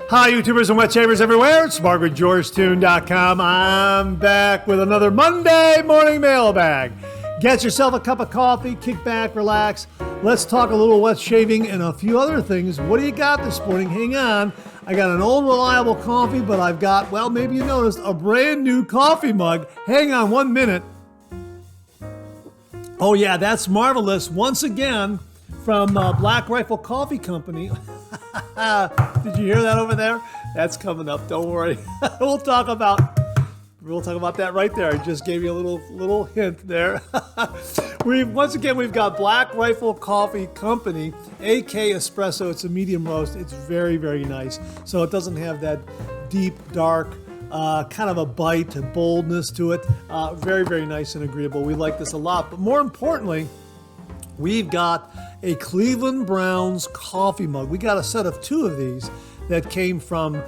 Hi, YouTubers and wet shavers everywhere. It's SmartWithGeorgeTune.com. I'm back with another Monday morning mailbag. Get yourself a cup of coffee, kick back, relax. Let's talk a little wet shaving and a few other things. What do you got this morning? Hang on. I got an old reliable coffee, but I've got, well, maybe you noticed, a brand new coffee mug. Hang on 1 minute. Oh yeah, that's marvelous. Once again, from Black Rifle Coffee Company. Did you hear that over there? That's coming up. Don't worry. We'll talk about that right there. I just gave you a little hint there. Once again, we've got Black Rifle Coffee Company, AK Espresso. It's a medium roast. It's very, very nice. So it doesn't have that deep, dark, kind of a bite, a boldness to it. Very, very nice and agreeable. We like this a lot. But more importantly, we've got a Cleveland Browns coffee mug. We got a set of 2 of these that came from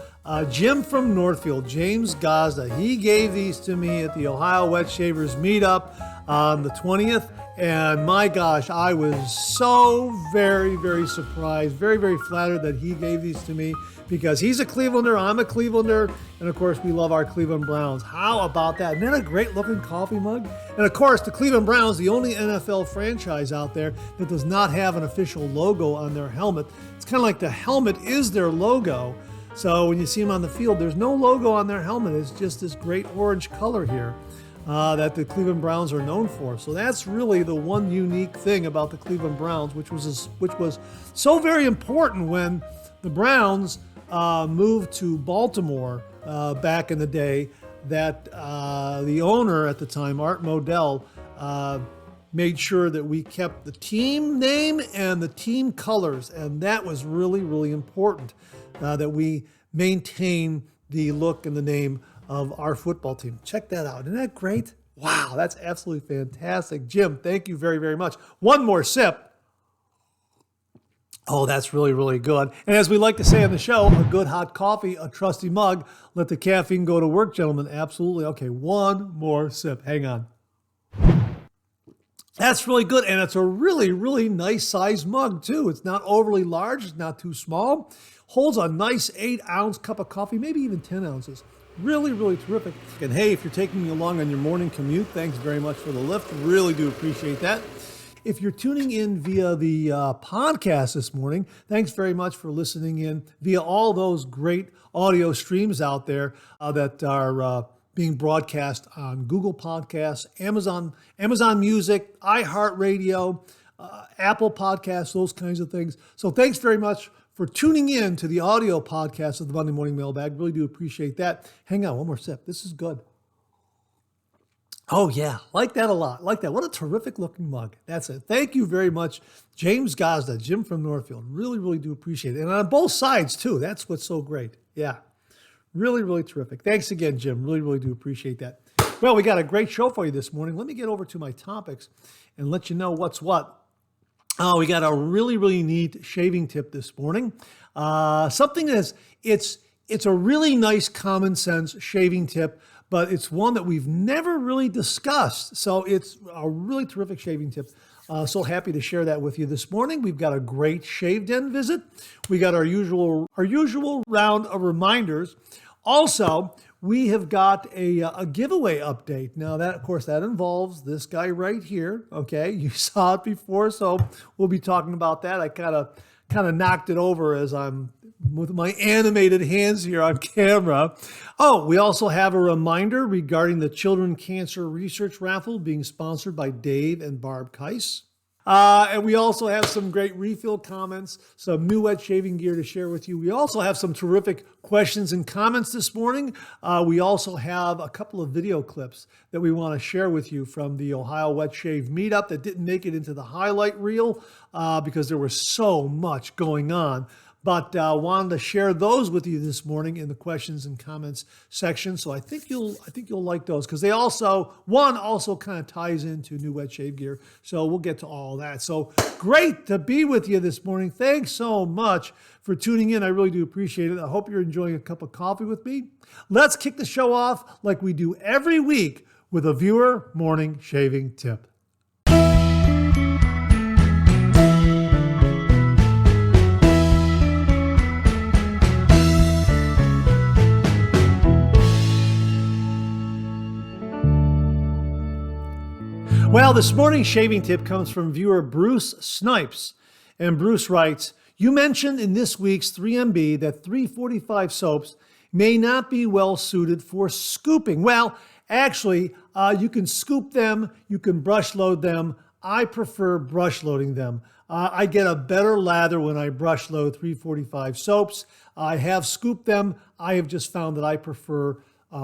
Jim from Northfield, James Gazda. He gave these to me at the Ohio Wet Shavers Meetup on the 20th. And my gosh, I was so very, very surprised, very, very flattered that he gave these to me because he's a Clevelander, I'm a Clevelander, and of course we love our Cleveland Browns. How about that? Isn't that a great looking coffee mug? And of course, the Cleveland Browns, the only NFL franchise out there that does not have an official logo on their helmet. It's kind of like the helmet is their logo. So when you see them on the field, there's no logo on their helmet. It's just this great orange color here that the Cleveland Browns are known for. So that's really the one unique thing about the Cleveland Browns, which was so very important when the Browns moved to Baltimore back in the day, that the owner at the time, Art Modell, made sure that we kept the team name and the team colors. And that was really, really important, that we maintain the look and the name of our football team. Check that out. Isn't that great? Wow, that's absolutely fantastic. Jim, thank you very, very much. One more sip. Oh, that's really, really good. And as we like to say on the show, a good hot coffee, a trusty mug. Let the caffeine go to work, gentlemen. Absolutely. Okay, one more sip. Hang on. That's really good. And it's a really, really nice size mug, too. It's not overly large. It's not too small. Holds a nice 8-ounce cup of coffee, maybe even 10 ounces. Really, really terrific. And hey, if you're taking me along on your morning commute, thanks very much for the lift. Really do appreciate that. If you're tuning in via the podcast this morning, thanks very much for listening in via all those great audio streams out there that are being broadcast on Google Podcasts, Amazon Music, iHeartRadio, Apple Podcasts, those kinds of things. So thanks very much for tuning in to the audio podcast of the Monday Morning Mailbag. Really do appreciate that. Hang on, one more sip. This is good. Oh yeah, like that a lot. Like that. What a terrific looking mug. That's it. Thank you very much, James Gazda, Jim from Northfield. Really, really do appreciate it. And on both sides too. That's what's so great. Yeah, really, really terrific. Thanks again, Jim. Really, really do appreciate that. Well, we got a great show for you this morning. Let me get over to my topics and let you know what's what. Oh, we got a really, really neat shaving tip this morning. Something that's, it's a really nice common sense shaving tip, but it's one that we've never really discussed. So it's a really terrific shaving tip. So happy to share that with you this morning. We've got a great shave den visit. We got our usual round of reminders. Also, we have got a giveaway update. Now that, of course, that involves this guy right here. Okay, you saw it before, so we'll be talking about that. I kind of knocked it over as I'm with my animated hands here on camera. Oh, we also have a reminder regarding the Children Cancer Research Raffle being sponsored by Dave and Barb Keiss. And we also have some great refill comments, some new wet shaving gear to share with you. We also have some terrific questions and comments this morning. We also have a couple of video clips that we want to share with you from the Ohio Wet Shave Meetup that didn't make it into the highlight reel because there was so much going on. But wanted to share those with you this morning in the questions and comments section. So I think you'll like those because they also kind of ties into new wet shave gear. So we'll get to all that. So great to be with you this morning. Thanks so much for tuning in. I really do appreciate it. I hope you're enjoying a cup of coffee with me. Let's kick the show off like we do every week with a viewer morning shaving tip. this morning's shaving tip comes from viewer Bruce Snipes. And Bruce writes, you mentioned in this week's 3MB that 345 soaps may not be well suited for scooping. Well, actually, you can scoop them, you can brush load them. I prefer brush loading them. I get a better lather when I brush load 345 soaps. I have scooped them. I have just found that I prefer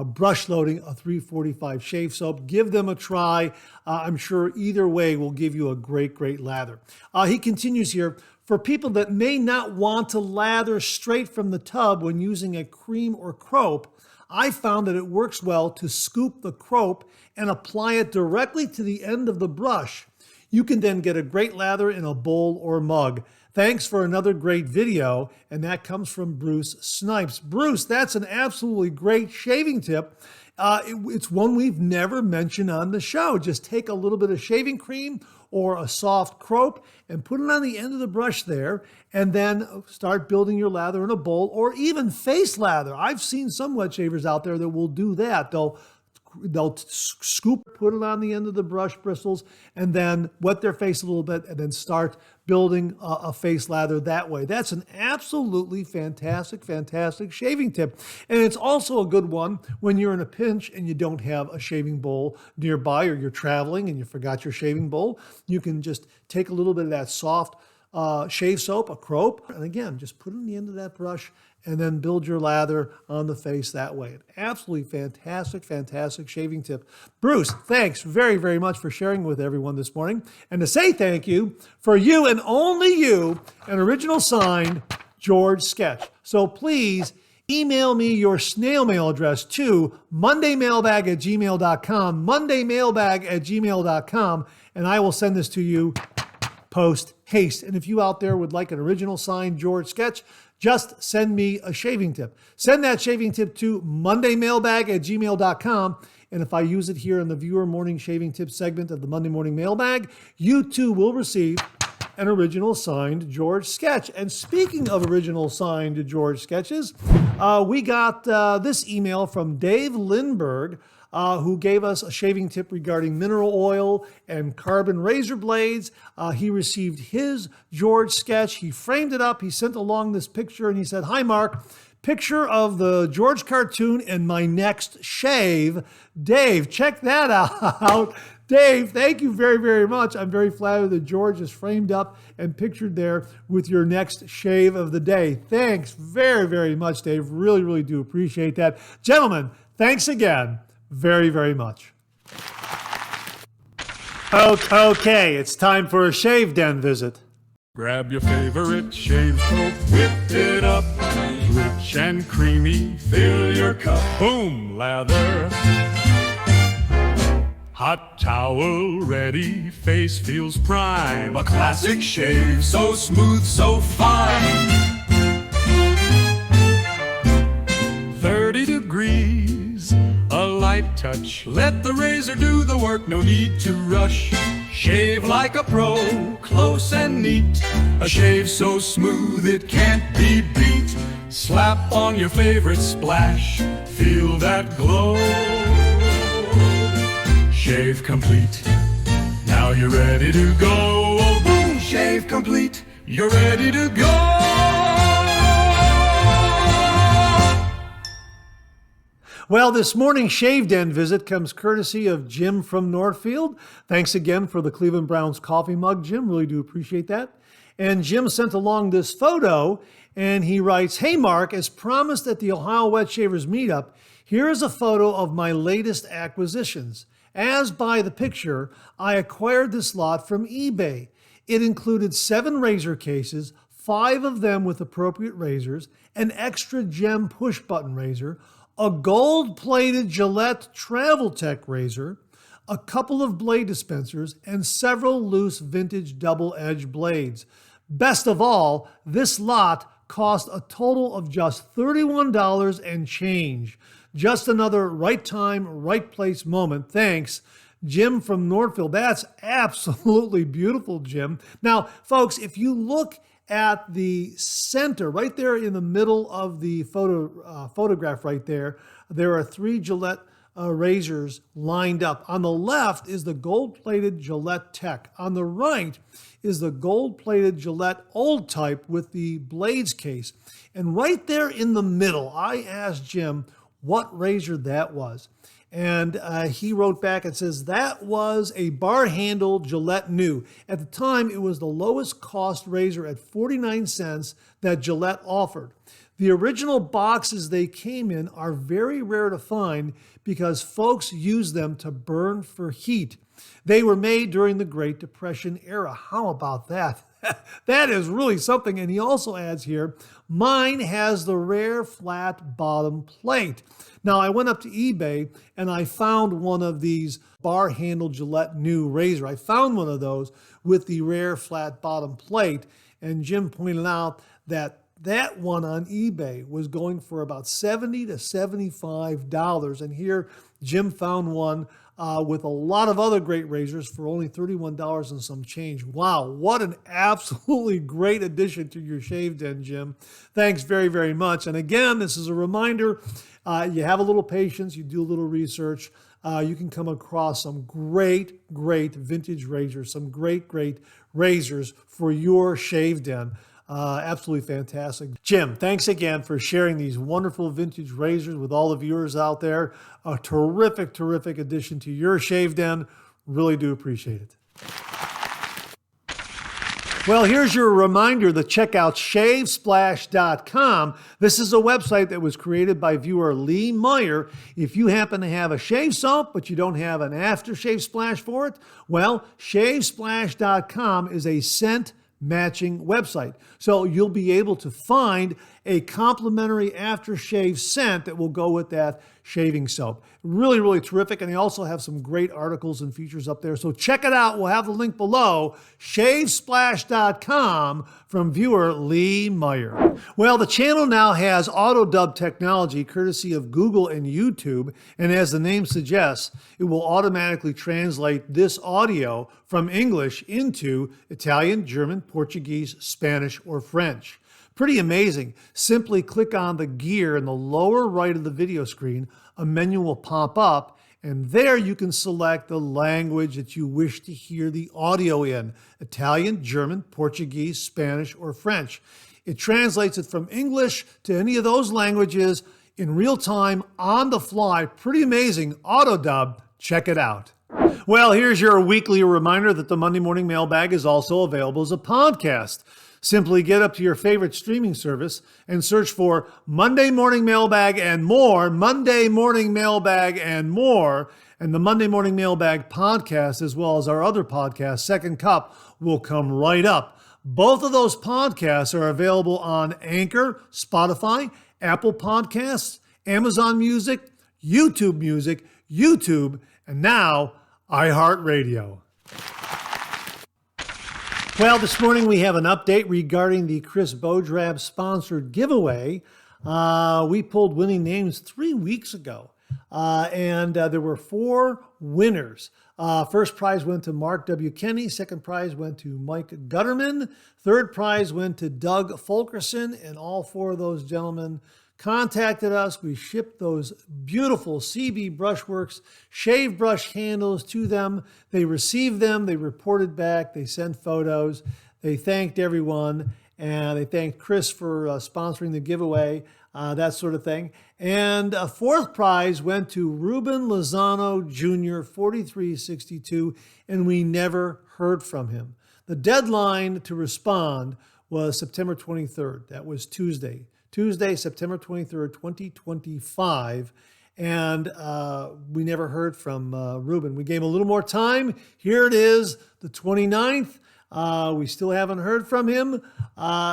brush loading a 345 shave soap. Give them a try. I'm sure either way will give you a great lather. He continues here, for people that may not want to lather straight from the tub when using a cream or croap, I found that it works well to scoop the croap and apply it directly to the end of the brush. You can then get a great lather in a bowl or mug. Thanks for another great video, and that comes from Bruce Snipes. Bruce, that's an absolutely great shaving tip. It's one we've never mentioned on the show. Just take a little bit of shaving cream or a soft croap and put it on the end of the brush there, and then start building your lather in a bowl or even face lather. I've seen some wet shavers out there that will do that. They'll scoop, put it on the end of the brush bristles, and then wet their face a little bit, and then start building a face lather that way. That's an absolutely fantastic shaving tip. And it's also a good one when you're in a pinch and you don't have a shaving bowl nearby, or you're traveling and you forgot your shaving bowl. You can just take a little bit of that soft shave soap, a croap, and again, just put it on the end of that brush and then build your lather on the face that way. An absolutely fantastic shaving tip. Bruce, thanks very much for sharing with everyone this morning. And to say thank you, for you and only you, an original signed George sketch. So please email me your snail mail address to mondaymailbag@gmail.com, mondaymailbag@gmail.com, and I will send this to you post haste. And if you out there would like an original signed George sketch, just send me a shaving tip. Send that shaving tip to mondaymailbag@gmail.com. And if I use it here in the viewer morning shaving tip segment of the Monday Morning Mailbag, you too will receive an original signed George sketch. And speaking of original signed George sketches, we got this email from Dave Lindberg, who gave us a shaving tip regarding mineral oil and carbon razor blades. He received his George sketch. He framed it up. He sent along this picture and he said, "Hi, Mark. Picture of the George cartoon and my next shave." Dave, check that out. Dave, thank you very much. I'm very flattered that George is framed up and pictured there with your next shave of the day. Thanks very much, Dave. Really do appreciate that. Gentlemen, thanks again very much. Okay, it's time for a shave den visit. Grab your favorite shave soap, whip it up, rich and creamy, fill your cup, boom, lather. Hot towel ready, face feels prime, a classic shave, so smooth, so fine. 30 degrees, a light touch, let the razor do the work, no need to rush. Shave like a pro, close and neat, a shave so smooth it can't be beat. Slap on your favorite splash, feel that glow. Shave complete, now you're ready to go. Oh, boom, shave complete, you're ready to go. Well, this morning's Shave Den visit comes courtesy of Jim from Northfield. Thanks again for the Cleveland Browns coffee mug, Jim. Really do appreciate that. And Jim sent along this photo, and he writes, "Hey, Mark, as promised at the Ohio Wet Shavers Meetup, here is a photo of my latest acquisitions. As by the picture, I acquired this lot from eBay. It included 7 razor cases, 5 of them with appropriate razors, an extra gem push-button razor, a gold-plated Gillette Travel Tech razor, a couple of blade dispensers, and several loose vintage double-edged blades. Best of all, this lot cost a total of just $31 and change. Just another right time, right place moment. Thanks, Jim from Northfield." That's absolutely beautiful, Jim. Now, folks, if you look at the center, right there in the middle of the photograph right there, there are 3 Gillette razors lined up. On the left is the gold-plated Gillette Tech. On the right is the gold-plated Gillette Old Type with the blades case. And right there in the middle, I asked Jim what razor that was. And he wrote back and says, that was a bar-handled Gillette New. At the time, it was the lowest cost razor at 49 cents that Gillette offered. The original boxes they came in are very rare to find because folks use them to burn for heat. They were made during the Great Depression era. How about that? That is really something. And he also adds here, mine has the rare flat bottom plate. Now, I went up to eBay and I found one of these bar-handled Gillette New razor. I found one of those with the rare flat bottom plate. And Jim pointed out that that one on eBay was going for about $70 to $75. And here, Jim found one with a lot of other great razors for only $31 and some change. Wow, what an absolutely great addition to your shave den, Jim. Thanks very, very much. And again, this is a reminder, you have a little patience, you do a little research, you can come across some great vintage razors, some great razors for your shave den. Absolutely fantastic. Jim, thanks again for sharing these wonderful vintage razors with all the viewers out there. A terrific addition to your shave den. Really do appreciate it. Well, here's your reminder to check out shavesplash.com. This is a website that was created by viewer Lee Meyer. If you happen to have a shave soap, but you don't have an aftershave splash for it, well, shavesplash.com is a scent matching website. So you'll be able to find a complimentary aftershave scent that will go with that shaving soap. Really terrific. And they also have some great articles and features up there. So check it out. We'll have the link below, shavesplash.com from viewer Lee Meyer. Well, the channel now has auto dub technology courtesy of Google and YouTube. And as the name suggests, it will automatically translate this audio from English into Italian, German, Portuguese, Spanish, or French. Pretty amazing. Simply click on the gear in the lower right of the video screen. A menu will pop up, and there you can select the language that you wish to hear the audio in: Italian, German, Portuguese, Spanish, or French. It translates it from English to any of those languages in real time, on the fly. Pretty amazing. Auto dub. Check it out. Well, here's your weekly reminder that the Monday Morning Mailbag is also available as a podcast. Simply get up to your favorite streaming service and search for Monday Morning Mailbag and more, Monday Morning Mailbag and more, and the Monday Morning Mailbag podcast, as well as our other podcast, Second Cup, will come right up. Both of those podcasts are available on Anchor, Spotify, Apple Podcasts, Amazon Music, YouTube, and now iHeartRadio. Well, this morning we have an update regarding the Chris Bodrab sponsored giveaway. We pulled winning names 3 weeks ago, and there were 4 winners. First prize went to Mark W. Kenny. Second prize went to Mike Gutterman. Third prize went to Doug Fulkerson, and all 4 of those gentlemen contacted us. We shipped those beautiful CB Brushworks shave brush handles to them. They received them. They reported back. They sent photos. They thanked everyone, and they thanked Chris for sponsoring the giveaway, that sort of thing. And a 4th prize went to Ruben Lozano Jr., 4362, and we never heard from him. The deadline to respond was September 23rd. That was Tuesday, September 23rd, 2025, and we never heard from Ruben. We gave him a little more time. Here it is, the 29th. We still haven't heard from him,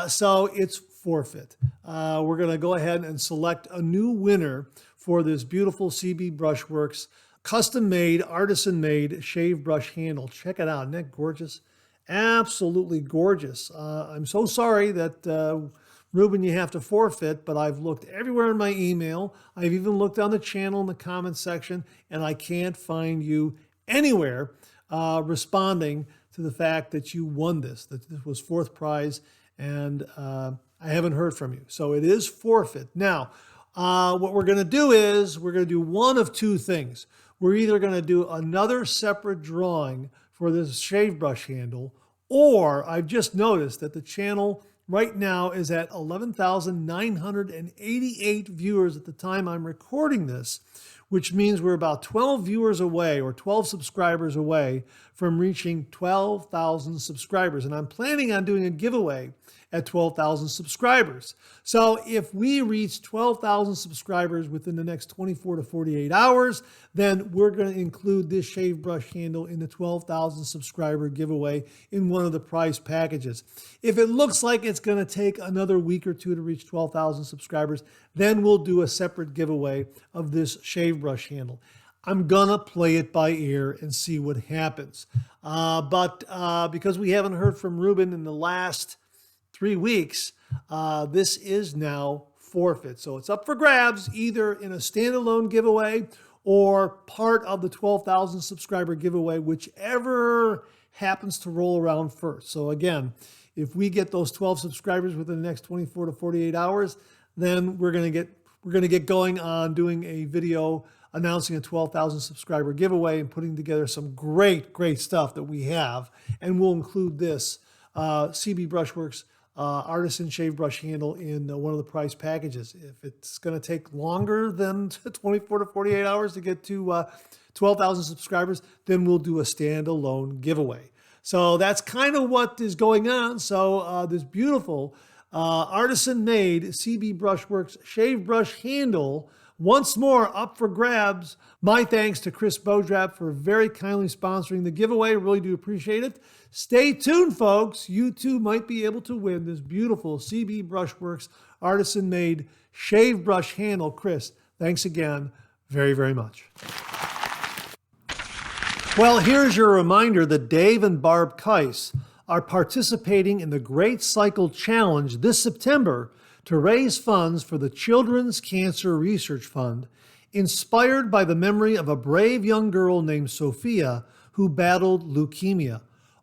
so it's forfeit. We're going to go ahead and select a new winner for this beautiful CB Brushworks custom-made, artisan-made shave brush handle. Check it out. Isn't that gorgeous? Absolutely gorgeous. I'm so sorry that Ruben, you have to forfeit, but I've looked everywhere in my email. I've even looked on the channel in the comments section, and I can't find you anywhere responding to the fact that you won this, that this was 4th prize, and I haven't heard from you. So it is forfeit. Now, what we're going to do is we're going to do one of two things. We're either going to do another separate drawing for this shave brush handle, or I've just noticed that the channel right now is at 11,988 viewers at the time I'm recording this, which means we're about 12 viewers away or 12 subscribers away from reaching 12,000 subscribers. And I'm planning on doing a giveaway at 12,000 subscribers. So if we reach 12,000 subscribers within the next 24 to 48 hours, then we're going to include this shave brush handle in the 12,000 subscriber giveaway in one of the prize packages. If it looks like it's going to take another week or two to reach 12,000 subscribers, then we'll do a separate giveaway of this shave brush handle. I'm gonna play it by ear and see what happens. But because we haven't heard from Ruben in the last 3 weeks, this is now forfeit. So it's up for grabs, either in a standalone giveaway or part of the 12,000 subscriber giveaway, whichever happens to roll around first. So again, if we get those 12 subscribers within the next 24 to 48 hours, then we're gonna get going on doing a video announcing a 12,000 subscriber giveaway and putting together some great stuff that we have. And we'll include this CB Brushworks Artisan Shave Brush Handle in one of the prize packages. If it's going to take longer than 24 to 48 hours to get to 12,000 subscribers, then we'll do a standalone giveaway. So that's kind of what is going on. So this beautiful artisan-made CB Brushworks Shave Brush Handle, once more up for grabs. My thanks to Chris Bodrap for very kindly sponsoring the giveaway. Really do appreciate it. Stay tuned, folks. You too might be able to win this beautiful CB Brushworks artisan-made shave brush handle. Chris, thanks again very much. Well, here's your reminder that Dave and Barb Keiss are participating in the Great Cycle Challenge this September to raise funds for the Children's Cancer Research Fund, inspired by the memory of a brave young girl named Sophia who battled leukemia.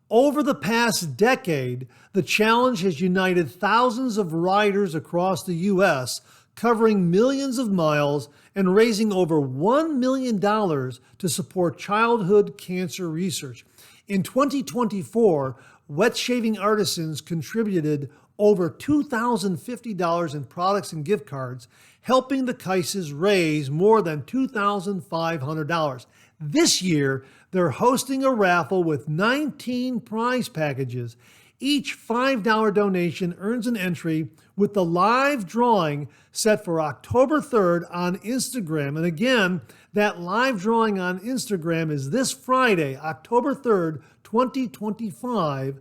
Over the past decade, the challenge has united thousands of riders across the U.S., covering millions of miles and raising over $1 million to support childhood cancer research. In 2024, wet shaving artisans contributed over $2,050 in products and gift cards, helping the Keisses raise more than $2,500. This year, they're hosting a raffle with 19 prize packages. Each $5 donation earns an entry with the live drawing set for October 3rd on Instagram. And again, that live drawing on Instagram is this Friday, October 3rd, 2025,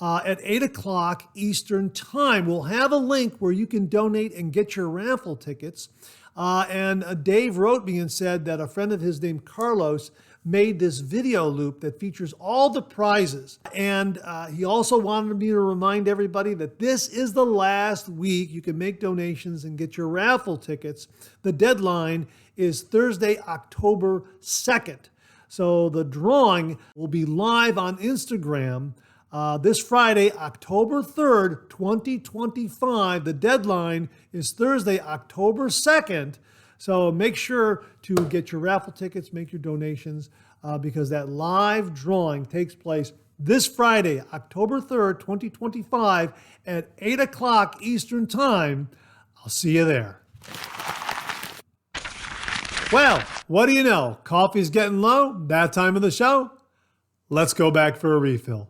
at 8 o'clock Eastern Time. We'll have a link where you can donate and get your raffle tickets. And Dave wrote me and said that a friend of his named Carlos made this video loop that features all the prizes. And he also wanted me to remind everybody that this is the last week you can make donations and get your raffle tickets. The deadline is Thursday, October 2nd. So the drawing will be live on Instagram this Friday, October 3rd, 2025. The deadline is Thursday, October 2nd. So make sure to get your raffle tickets, make your donations, because that live drawing takes place this Friday, October 3rd, 2025 at 8 o'clock Eastern Time. I'll see you there. Well, what do you know? Coffee's getting low. That time of the show. Let's go back for a refill.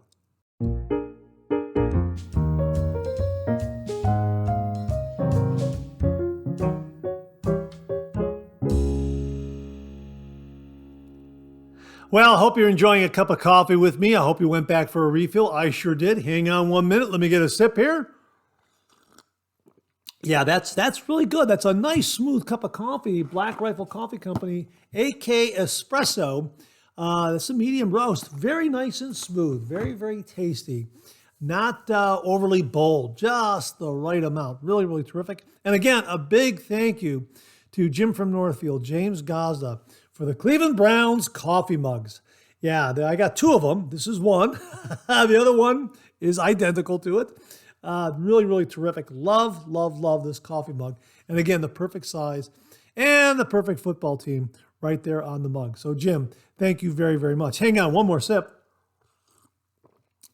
Well, I hope you're enjoying a cup of coffee with me. I hope you went back for a refill. I sure did. Hang on 1 minute. Let me get a sip here. Yeah, that's really good. That's a nice, smooth cup of coffee. Black Rifle Coffee Company, AK Espresso. That's a medium roast. Very nice and smooth. Very tasty. Not overly bold. Just the right amount. Really terrific. And again, a big thank you to Jim from Northfield, James Gazda, for the Cleveland Browns coffee mugs. Yeah, I got two of them. This is one. The other one is identical to it. Really, really terrific. Love, love, love this coffee mug. And again, the perfect size and the perfect football team right there on the mug. So Jim, thank you very, very much. Hang on, one more sip.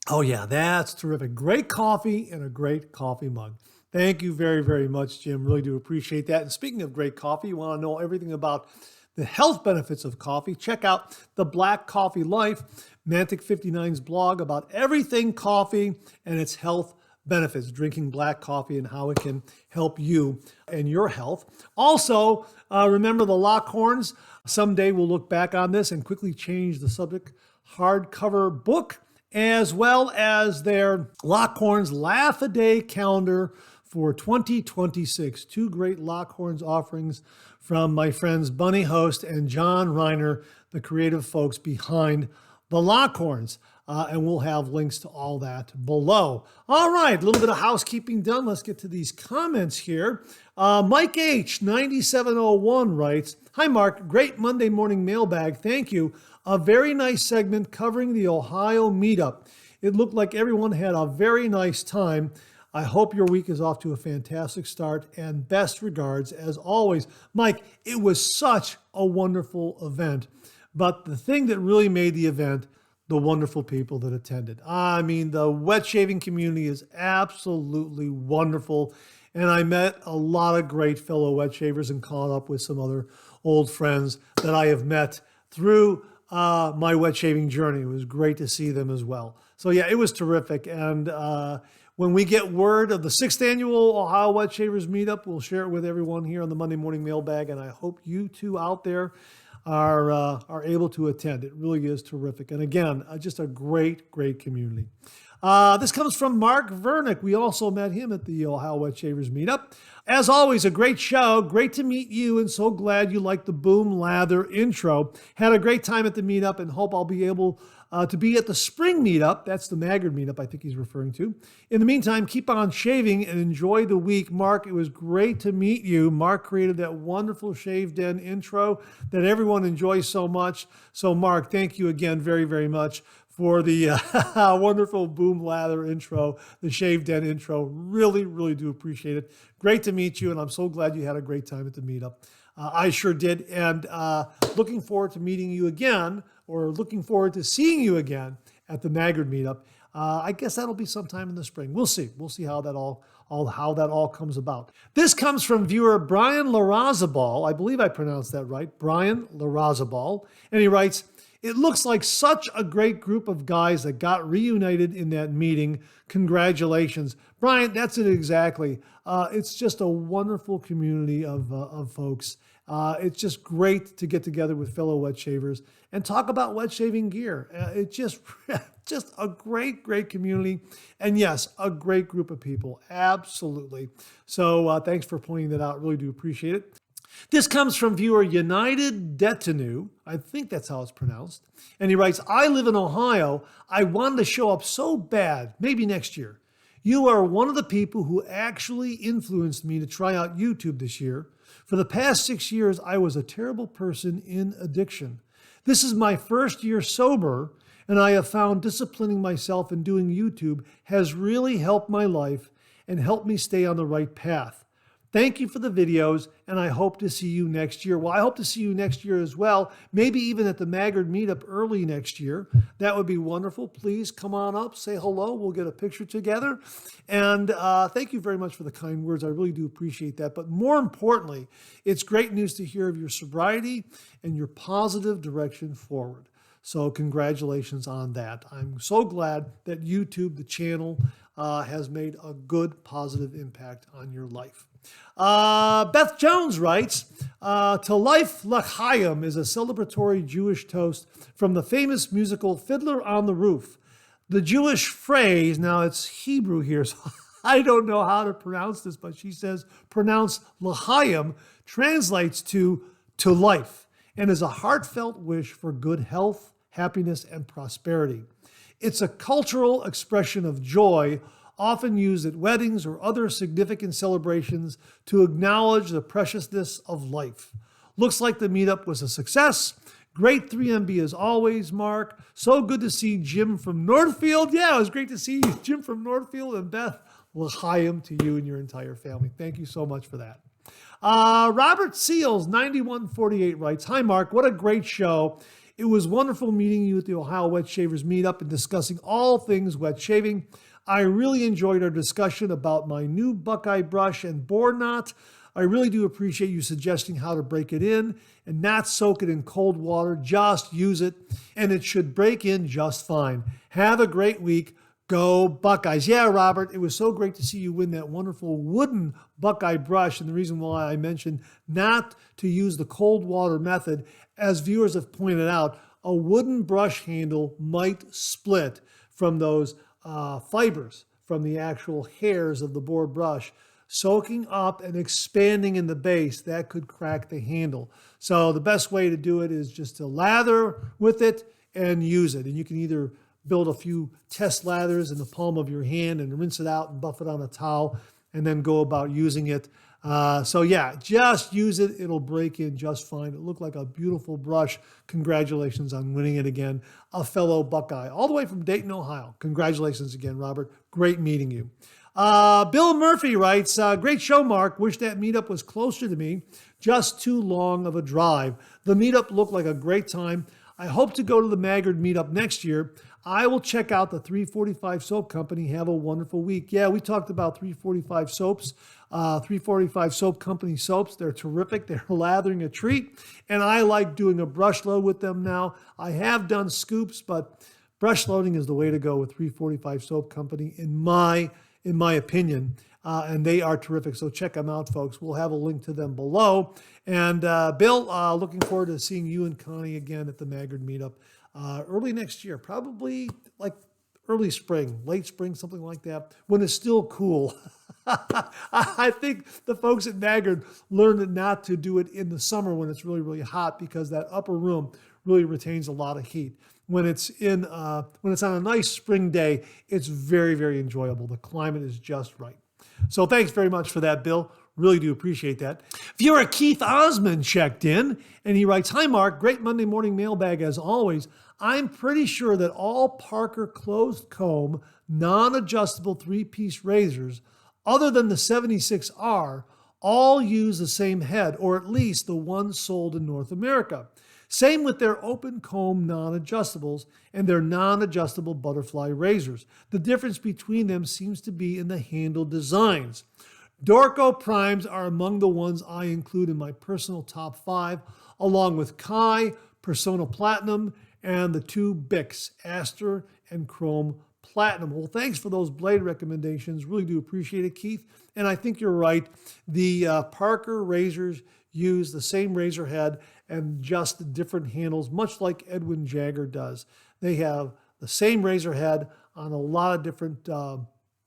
Oh yeah, that's terrific. Great coffee and a great coffee mug. Thank you very, very much, Jim. Really do appreciate that. And speaking of great coffee, you want to know everything about the health benefits of coffee, check out the Black Coffee Life, Mantic 59's blog about everything coffee and its health benefits, drinking black coffee and how it can help you and your health. Also, remember the Lockhorns. Someday we'll look back on this and quickly change the subject. Hardcover book, as well as their Lockhorns Laugh a Day calendar for 2026. Two great Lockhorns offerings from my friends Bunny Host and John Reiner, the creative folks behind the Lockhorns. And we'll have links to all that below. All right, a little bit of housekeeping done. Let's get to these comments here. Mike H. 9701 writes, "Hi, Mark. Great Monday morning mailbag. Thank you. A very nice segment covering the Ohio meetup. It looked like everyone had a very nice time. I hope your week is off to a fantastic start, and best regards as always." Mike, it was such a wonderful event. But the thing that really made the event, the wonderful people that attended. I mean, the wet shaving community is absolutely wonderful. And I met a lot of great fellow wet shavers and caught up with some other old friends that I have met through my wet shaving journey. It was great to see them as well. So yeah, it was terrific. And when we get word of the 6th annual Ohio Wet Shavers Meetup, we'll share it with everyone here on the Monday Morning Mailbag. And I hope you two out there are able to attend. It really is terrific. And again, just a great, great community. This comes from Mark Vernick. We also met him at the Ohio Wet Shavers Meetup. As always, a great show. Great to meet you, and so glad you liked the Boom Lather intro. Had a great time at the meetup and hope I'll be able to be at the spring meetup. That's the Maggard meetup I think he's referring to. In the meantime, keep on shaving and enjoy the week. Mark, it was great to meet you. Mark created that wonderful Shave Den intro that everyone enjoys so much. So Mark, thank you again very, very much for the wonderful Boom Lather intro, the Shave Den intro. Really, really do appreciate it. Great to meet you, and I'm so glad you had a great time at the meetup. I sure did, and looking forward to meeting you again, or looking forward to seeing you again at the Maggard meetup. I guess that'll be sometime in the spring. We'll see. We'll see how that all comes about. This comes from viewer Brian Larazabal. I believe I pronounced that right. Brian Larazabal. And he writes, "It looks like such a great group of guys that got reunited in that meeting. Congratulations." Brian, that's it exactly. It's just a wonderful community of folks. It's just great to get together with fellow wet shavers and talk about wet shaving gear. It's just a great, great community. And yes, a great group of people. Absolutely. So thanks for pointing that out. Really do appreciate it. This comes from viewer United Detenu. I think that's how it's pronounced. And he writes, "I live in Ohio. I wanted to show up so bad, maybe next year. You are one of the people who actually influenced me to try out YouTube this year. For the past 6 years, I was a terrible person in addiction. This is my first year sober, and I have found disciplining myself and doing YouTube has really helped my life and helped me stay on the right path. Thank you for the videos, and I hope to see you next year." Well, I hope to see you next year as well, maybe even at the Maggard meetup early next year. That would be wonderful. Please come on up, say hello. We'll get a picture together. And thank you very much for the kind words. I really do appreciate that. But more importantly, it's great news to hear of your sobriety and your positive direction forward. So congratulations on that. I'm so glad that YouTube, the channel, has made a good, positive impact on your life. Beth Jones writes, "To life l'chaim is a celebratory Jewish toast from the famous musical Fiddler on the Roof. The Jewish phrase," now it's Hebrew here, so I don't know how to pronounce this, but she says pronounce l'chaim, translates to life, and is a heartfelt wish for good health, happiness, and prosperity. It's a cultural expression of joy, often used at weddings or other significant celebrations to acknowledge the preciousness of life. Looks like the meetup was a success. Great 3MB as always, Mark. So good to see Jim from Northfield." Yeah, it was great to see you, Jim from Northfield, and Beth, l'chaim to you and your entire family. Thank you so much for that. Robert Seals, 9148 writes, "Hi, Mark. What a great show. It was wonderful meeting you at the Ohio Wet Shavers Meetup and discussing all things wet shaving. I really enjoyed our discussion about my new Buckeye brush and board knot. I really do appreciate you suggesting how to break it in and not soak it in cold water. Just use it, and it should break in just fine. Have a great week. Go Buckeyes." Yeah, Robert, it was so great to see you win that wonderful wooden Buckeye brush. And the reason why I mentioned not to use the cold water method, as viewers have pointed out, a wooden brush handle might split from those fibers, from the actual hairs of the board brush. Soaking up and expanding in the base, that could crack the handle. So the best way to do it is just to lather with it and use it. And you can either build a few test lathers in the palm of your hand and rinse it out and buff it on a towel and then go about using it. So yeah, just use it. It'll break in just fine. It looked like a beautiful brush. Congratulations on winning it again. A fellow Buckeye, all the way from Dayton, Ohio. Congratulations again, Robert. Great meeting you. Bill Murphy writes, "Great show, Mark. Wish that meetup was closer to me. Just too long of a drive. The meetup looked like a great time. I hope to go to the Maggard meetup next year. I will check out the 345 Soap Company. Have a wonderful week." Yeah, we talked about 345 soaps, 345 Soap Company soaps. They're terrific. They're lathering a treat. And I like doing a brush load with them now. I have done scoops, but brush loading is the way to go with 345 Soap Company in my opinion. And they are terrific. So check them out, folks. We'll have a link to them below. And Bill, looking forward to seeing you and Connie again at the Maggard meetup early next year, probably like early spring, late spring, something like that, when it's still cool. I think the folks at Maggard learned not to do it in the summer when it's really, really hot, because that upper room really retains a lot of heat. When it's on a nice spring day, it's very, very enjoyable. The climate is just right. So thanks very much for that, Bill. Really do appreciate that. Viewer Keith Osmond checked in, and he writes, "Hi, Mark. Great Monday morning mailbag as always. I'm pretty sure that all Parker closed comb, non-adjustable three-piece razors, other than the 76R, all use the same head, or at least the ones sold in North America. Same with their open comb non-adjustables and their non-adjustable butterfly razors. The difference between them seems to be in the handle designs. Dorco primes are among the ones I include in my personal top 5, along with Kai, Persona Platinum, and the 2 Bics, Aster and Chrome Platinum." Well, thanks for those blade recommendations. Really do appreciate it, Keith. And I think you're right. The Parker razors use the same razor head and just different handles, much like Edwin Jagger does. They have the same razor head on a lot of different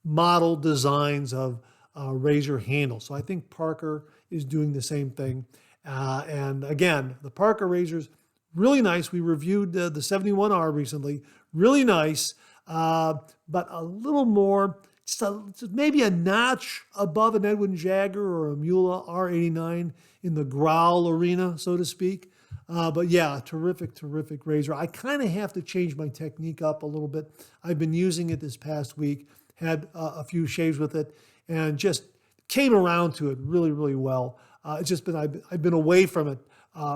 model designs of razor handles. So I think Parker is doing the same thing. And again, the Parker razors, really nice. We reviewed the 71R recently. Really nice, but a little more, just maybe a notch above an Edwin Jagger or a Mula R89 in the growl arena, so to speak. But yeah, terrific, terrific razor. I kind of have to change my technique up a little bit. I've been using it this past week, had a few shaves with it, and just came around to it really, really well. It's just been, I've been away from it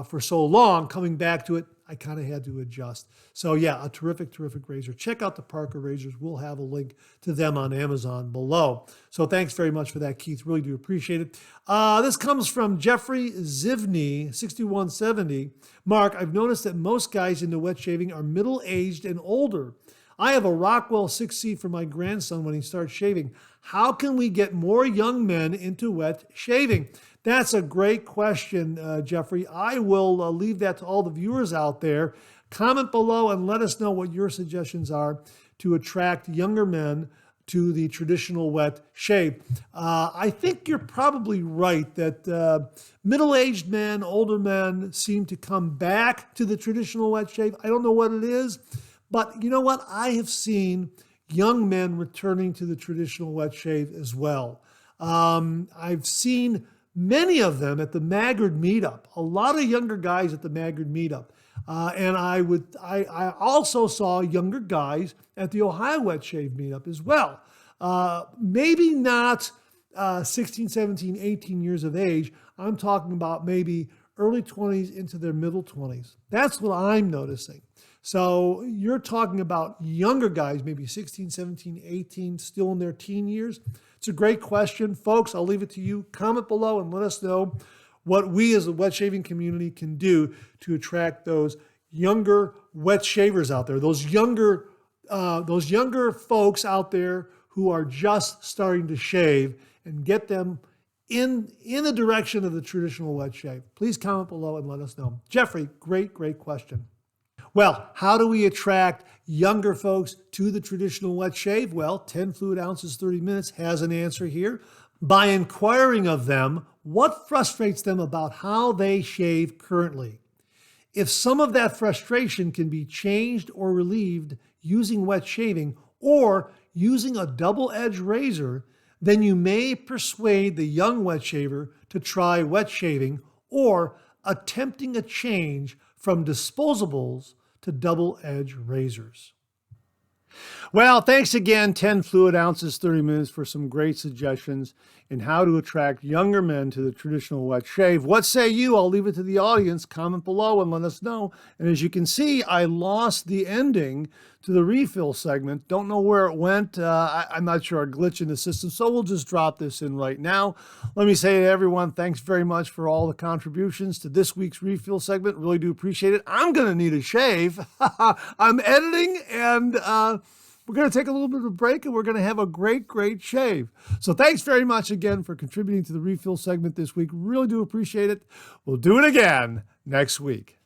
for so long. Coming back to it, I kind of had to adjust. So yeah, a terrific, terrific razor. Check out the Parker razors. We'll have a link to them on Amazon below. So thanks very much for that, Keith. Really do appreciate it. This comes from Jeffrey Zivney, 6170. "Mark, I've noticed that most guys into wet shaving are middle-aged and older. I have a Rockwell 6C for my grandson when he starts shaving. How can we get more young men into wet shaving?" That's a great question, Jeffrey. I will leave that to all the viewers out there. Comment below and let us know what your suggestions are to attract younger men to the traditional wet shave. I think you're probably right that middle-aged men, older men seem to come back to the traditional wet shave. I don't know what it is, but you know what? I have seen young men returning to the traditional wet shave as well. I've seen many of them at the Maggard meetup, a lot of younger guys at the Maggard meetup. And I also saw younger guys at the Ohio Wet Shave meetup as well. Maybe not 16, 17, 18 years of age. I'm talking about maybe early 20s into their middle 20s. That's what I'm noticing. So you're talking about younger guys, maybe 16, 17, 18, still in their teen years. It's a great question. Folks, I'll leave it to you. Comment below and let us know what we as a wet shaving community can do to attract those younger wet shavers out there, those younger folks out there who are just starting to shave, and get them in the direction of the traditional wet shave. Please comment below and let us know. Jeffrey, great question. Well, how do we attract younger folks to the traditional wet shave? Well, 10 fluid ounces, 30 minutes has an answer here. By inquiring of them what frustrates them about how they shave currently. If some of that frustration can be changed or relieved using wet shaving or using a double-edged razor, then you may persuade the young wet shaver to try wet shaving or attempting a change from disposables to double-edged razors. Well, thanks again, 10 fluid ounces, 30 minutes, for some great suggestions in how to attract younger men to the traditional wet shave. What say you? I'll leave it to the audience. Comment below and let us know. And as you can see, I lost the ending to the refill segment. Don't know where it went. I'm not sure, a glitch in the system, so we'll just drop this in right now. Let me say to everyone, thanks very much for all the contributions to this week's refill segment. Really do appreciate it. I'm going to need a shave. I'm editing, and we're going to take a little bit of a break, and we're going to have a great shave. So thanks very much again for contributing to the refill segment this week. Really do appreciate it. We'll do it again next week.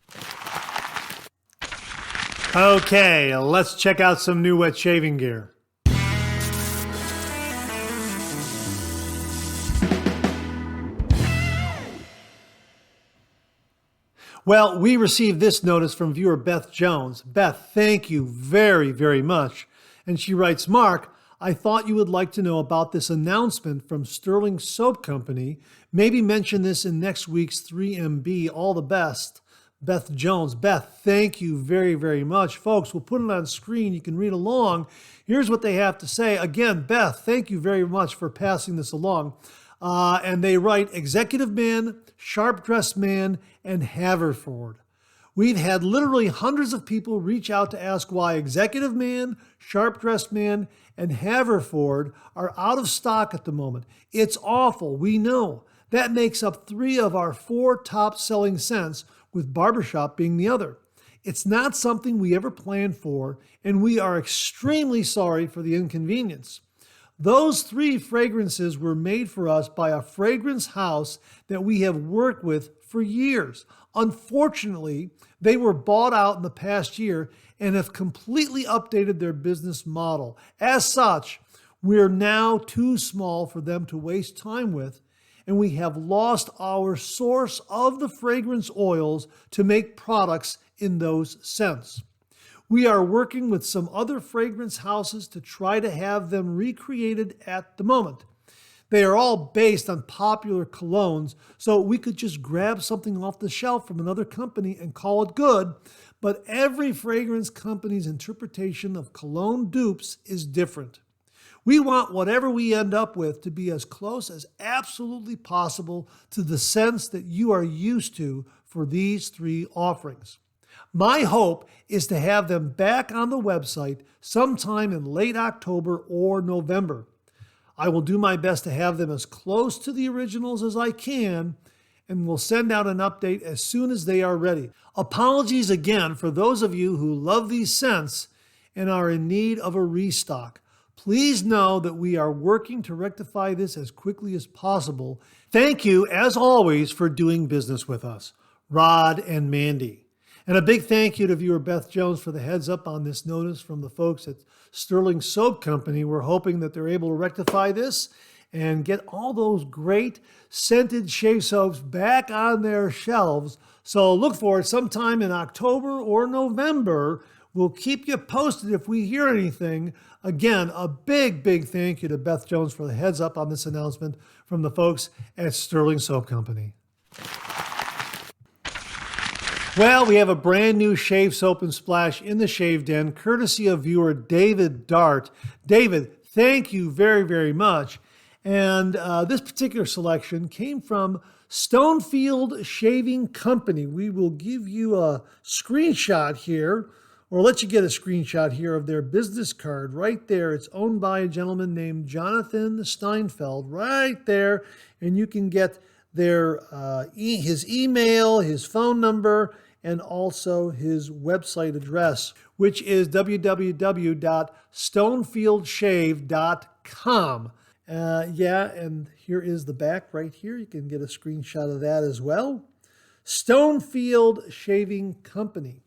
Okay, let's check out some new wet shaving gear. Well, we received this notice from viewer Beth Jones. Beth, thank you very much. And she writes, Mark, I thought you would like to know about this announcement from Stirling Soap Company. Maybe mention this in next week's 3MB. All the best. Beth Jones. Beth, thank you very much. Folks, we'll put it on screen. You can read along. Here's what they have to say. Again, Beth, thank you very much for passing this along. And they write, Executive Man, Sharp Dressed Man, and Haverford. We've had literally hundreds of people reach out to ask why Executive Man, Sharp Dressed Man, and Haverford are out of stock at the moment. It's awful, we know. That makes up 3 of our 4 top selling scents, with barbershop being the other. It's not something we ever planned for, and we are extremely sorry for the inconvenience. Those 3 fragrances were made for us by a fragrance house that we have worked with for years. Unfortunately, they were bought out in the past year and have completely updated their business model. As such, we're now too small for them to waste time with, and we have lost our source of the fragrance oils to make products in those scents. We are working with some other fragrance houses to try to have them recreated at the moment. They are all based on popular colognes, so we could just grab something off the shelf from another company and call it good, but every fragrance company's interpretation of cologne dupes is different. We want whatever we end up with to be as close as absolutely possible to the scents that you are used to for these 3 offerings. My hope is to have them back on the website sometime in late October or November. I will do my best to have them as close to the originals as I can, and will send out an update as soon as they are ready. Apologies again for those of you who love these scents and are in need of a restock. Please know that we are working to rectify this as quickly as possible. Thank you, as always, for doing business with us, Rod and Mandy. And a big thank you to viewer Beth Jones for the heads up on this notice from the folks at Stirling Soap Company. We're hoping that they're able to rectify this and get all those great scented shave soaps back on their shelves. So look for it sometime in October or November. We'll keep you posted if we hear anything. Again, a big thank you to Beth Jones for the heads up on this announcement from the folks at Stirling Soap Company. Well, we have a brand new shave soap and splash in the Shave Den, courtesy of viewer David Dart. David, Thank you very, very much. And this particular selection came from Stonefield Shaving Company. We will give you a screenshot here, or let you get a screenshot here of their business card right there. It's owned by a gentleman named Jonathan Steinfeld right there. And you can get their his email, his phone number, and also his website address, which is www.stonefieldshave.com. Yeah, and here is the back right here. You can get a screenshot of that as well. Stonefield Shaving Company.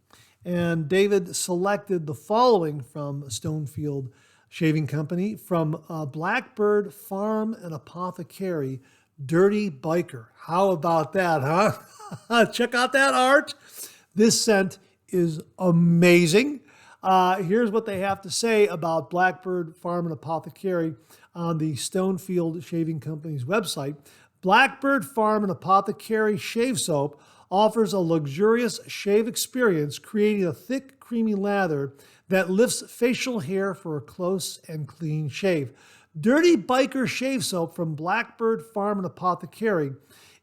And David selected the following from Stonefield Shaving Company from Blackbird Farm and Apothecary, Dirty Biker. How about that, huh? Check out that art. This scent is amazing. Here's what they have to say about Blackbird Farm and Apothecary on the Stonefield Shaving Company's website. Blackbird Farm and Apothecary Shave Soap offers a luxurious shave experience, creating a thick, creamy lather that lifts facial hair for a close and clean shave. Dirty Biker Shave Soap from Blackbird Farm and Apothecary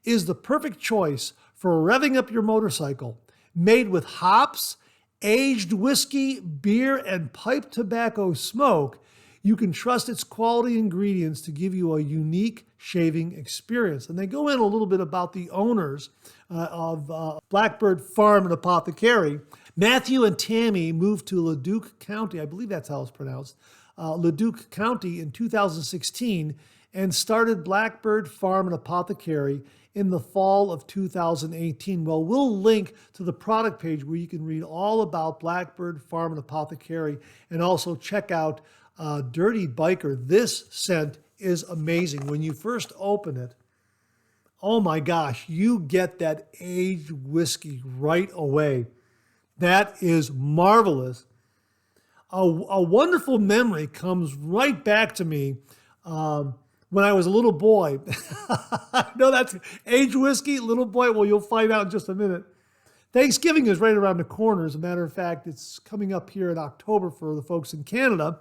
is the perfect choice for revving up your motorcycle. Made with hops, aged whiskey, beer, and pipe tobacco smoke, you can trust its quality ingredients to give you a unique shaving experience. And they go in a little bit about the owners of Blackbird Farm and Apothecary. Matthew and Tammy moved to Leduc County, I believe that's how it's pronounced, Leduc County in 2016, and started Blackbird Farm and Apothecary in the fall of 2018. Well, we'll link to the product page where you can read all about Blackbird Farm and Apothecary, and also check out Dirty Biker. This scent is amazing. When you first open it, oh my gosh, you get that aged whiskey right away. That is marvelous. A wonderful memory comes right back to me when I was a little boy. I know that's aged whiskey, little boy. Well, you'll find out in just a minute. Thanksgiving is right around the corner. As a matter of fact, it's coming up here in October for the folks in Canada.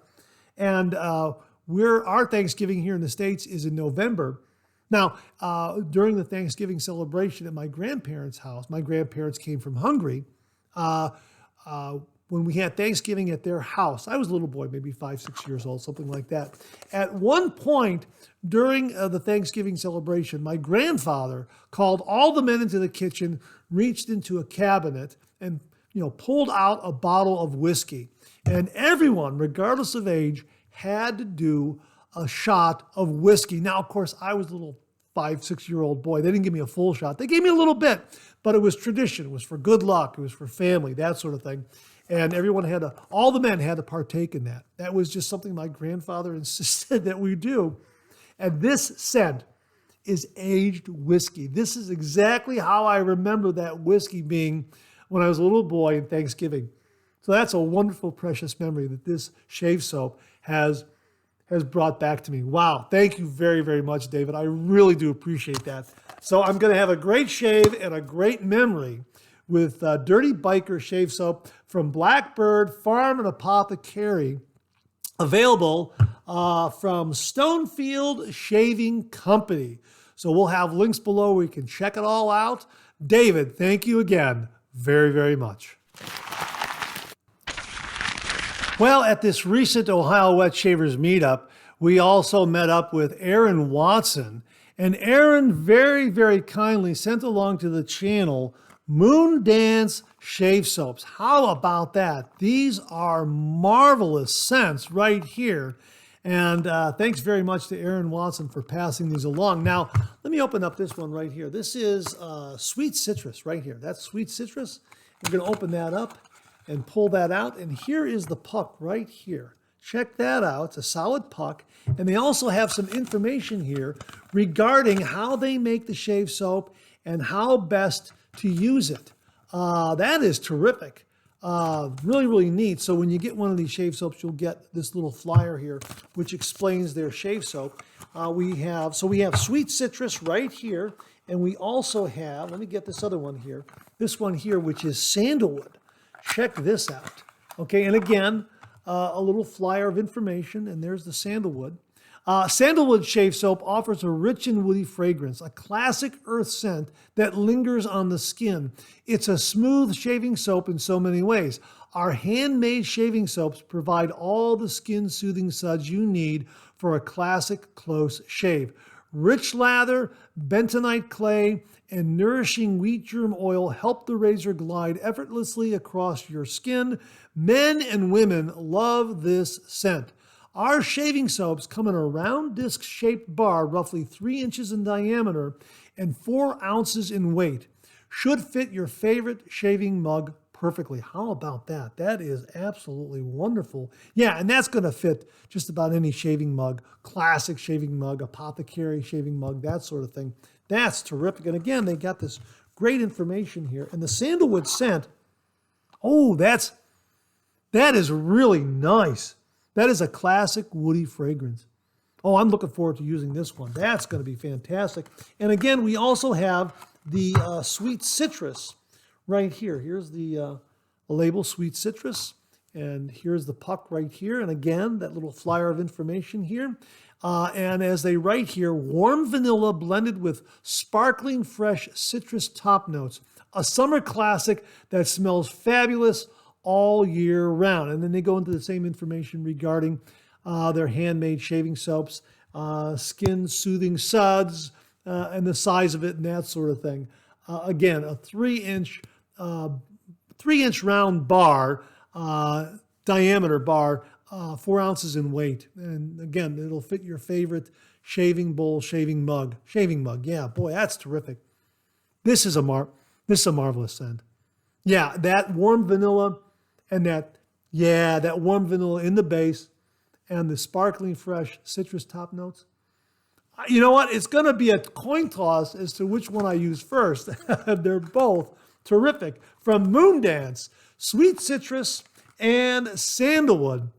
And our Thanksgiving here in the States is in November. Now, during the Thanksgiving celebration at my grandparents' house, my grandparents came from Hungary. When we had Thanksgiving at their house, I was a little boy, maybe 5, 6 years old, something like that. At one point during the Thanksgiving celebration, my grandfather called all the men into the kitchen, reached into a cabinet, and pulled out a bottle of whiskey. And everyone, regardless of age, had to do a shot of whiskey. Now, of course, I was a little 5, 6-year-old boy. They didn't give me a full shot. They gave me a little bit, but it was tradition. It was for good luck. It was for family, that sort of thing. And all the men had to partake in that. That was just something my grandfather insisted that we do. And this scent is aged whiskey. This is exactly how I remember that whiskey being when I was a little boy in Thanksgiving. So that's a wonderful, precious memory that this shave soap has brought back to me. Wow. Thank you very, very much, David. I really do appreciate that. So I'm going to have a great shave and a great memory with Dirty Biker Shave Soap from Blackbird Farm and Apothecary, available from Stonefield Shaving Company. So we'll have links below where you can check it all out. David, thank you again very, very much. Well, at this recent Ohio Wet Shavers Meetup, we also met up with Aaron Watson. And Aaron very, very kindly sent along to the channel Moondance shave soaps. How about that? These are marvelous scents right here. And thanks very much to Aaron Watson for passing these along. Now, let me open up this one right here. This is sweet citrus right here. That's sweet citrus. We're going to open that up and pull that out. And here is the puck right here. Check that out. It's a solid puck. And they also have some information here regarding how they make the shave soap and how best to use it. That is terrific. Really, really neat. So when you get one of these shave soaps, you'll get this little flyer here, which explains their shave soap. We have sweet citrus right here. And we also have, let me get this other one here. This one here, which is sandalwood. Check this out. Okay, and again, a little flyer of information, and there's the sandalwood. Sandalwood shave soap offers a rich and woody fragrance, a classic earth scent that lingers on the skin. It's a smooth shaving soap in so many ways. Our handmade shaving soaps provide all the skin-soothing suds you need for a classic close shave. Rich lather, bentonite clay, and nourishing wheat germ oil help the razor glide effortlessly across your skin. Men and women love this scent. Our shaving soaps come in a round disc-shaped bar, roughly 3 inches in diameter and 4 ounces in weight. Should fit your favorite shaving mug perfectly. How about that? That is absolutely wonderful. Yeah, and that's going to fit just about any shaving mug, classic shaving mug, apothecary shaving mug, that sort of thing. That's terrific. And again, they got this great information here. And the sandalwood scent, oh, that is really nice. That is a classic woody fragrance. Oh, I'm looking forward to using this one. That's going to be fantastic. And again, we also have the sweet citrus right here. Here's the label, sweet citrus. And here's the puck right here. And again, that little flyer of information here. And as they write here, warm vanilla blended with sparkling fresh citrus top notes. A summer classic that smells fabulous all year round. And then they go into the same information regarding their handmade shaving soaps, skin soothing suds, and the size of it and that sort of thing. Again, a 3-inch round bar, diameter bar, 4 ounces in weight. And again, it'll fit your favorite shaving bowl, shaving mug. Yeah, boy, that's terrific. This is a marvelous scent. Yeah, that warm vanilla and that warm vanilla in the base and the sparkling fresh citrus top notes. You know what? It's going to be a coin toss as to which one I use first. They're both terrific. From Moondance, sweet citrus and sandalwood.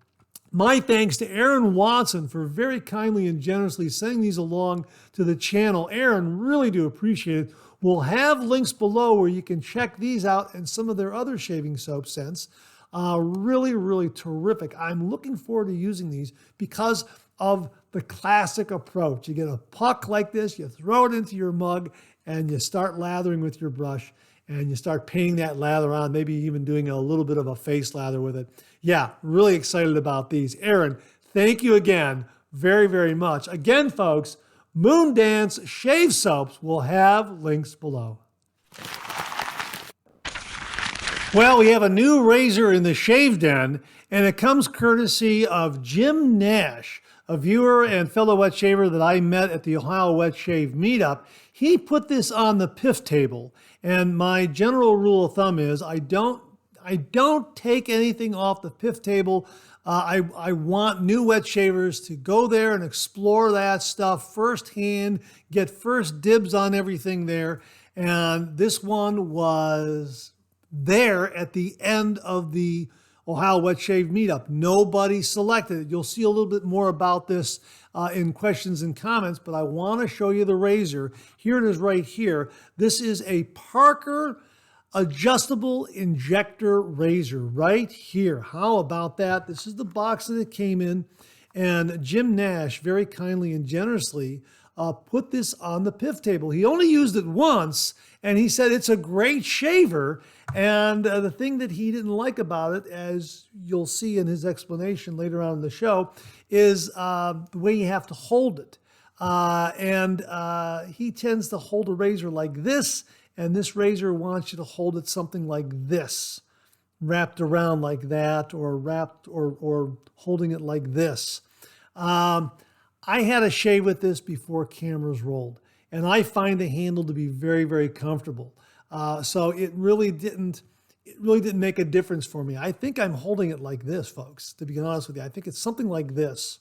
My thanks to Aaron Watson for very kindly and generously sending these along to the channel. Aaron, really do appreciate it. We'll have links below where you can check these out and some of their other shaving soap scents. Really, really terrific. I'm looking forward to using these because of the classic approach. You get a puck like this, you throw it into your mug, and you start lathering with your brush, and you start painting that lather on, maybe even doing a little bit of a face lather with it. Yeah, really excited about these. Aaron, thank you again very, very much. Again, folks, Moondance shave soaps will have links below. Well, we have a new razor in the shave den, and it comes courtesy of Jim Nash, a viewer and fellow wet shaver that I met at the Ohio Wet Shave Meetup. He put this on the PIF table, and my general rule of thumb is I don't take anything off the PIF table. I want new wet shavers to go there and explore that stuff firsthand, get first dibs on everything there. And this one was there at the end of the Ohio Wet Shave Meetup. Nobody selected it. You'll see a little bit more about this in questions and comments, but I want to show you the razor. Here it is right here. This is a Parker adjustable injector razor right here. How about that? This is the box that it came in, and Jim Nash very kindly and generously put this on the PIF table. He only used it once, and he said it's a great shaver. And the thing that he didn't like about it, as you'll see in his explanation later on in the show, is the way you have to hold it. He tends to hold a razor like this, and this razor wants you to hold it something like this, wrapped around like that, or wrapped or holding it like this. I had a shave with this before cameras rolled, and I find the handle to be very, very comfortable. So it really didn't make a difference for me. I think I'm holding it like this, folks, to be honest with you. I think it's something like this.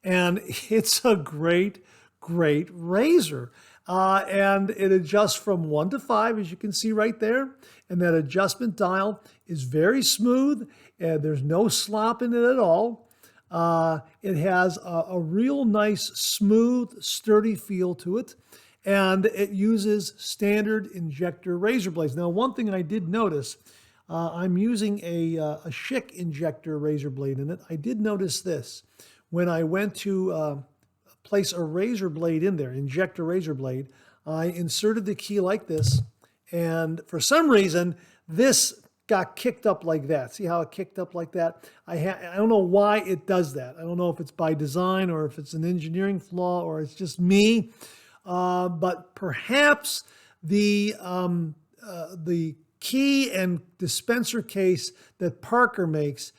And it's a great, great razor. And it adjusts from 1 to 5, as you can see right there. And that adjustment dial is very smooth, and there's no slop in it at all. It has a real nice, smooth, sturdy feel to it. And it uses standard injector razor blades. Now, one thing I did notice, I'm using a Schick Injector razor blade in it. I did notice this. When I went to place a razor blade in there, Injector razor blade, I inserted the key like this, and for some reason, this got kicked up like that. See how it kicked up like that? I don't know why it does that. I don't know if it's by design or if it's an engineering flaw or it's just me. But perhaps the key and dispenser case that Parker makes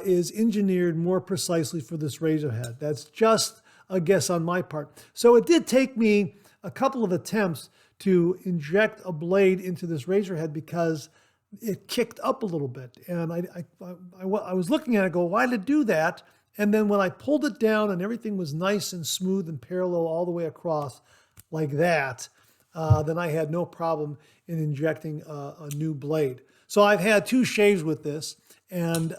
is engineered more precisely for this razor head. That's just a guess on my part. So it did take me a couple of attempts to inject a blade into this razor head because it kicked up a little bit. And I was looking at it, go, why did it do that? And then when I pulled it down and everything was nice and smooth and parallel all the way across like that, then I had no problem in injecting a new blade. So I've had 2 shaves with this, and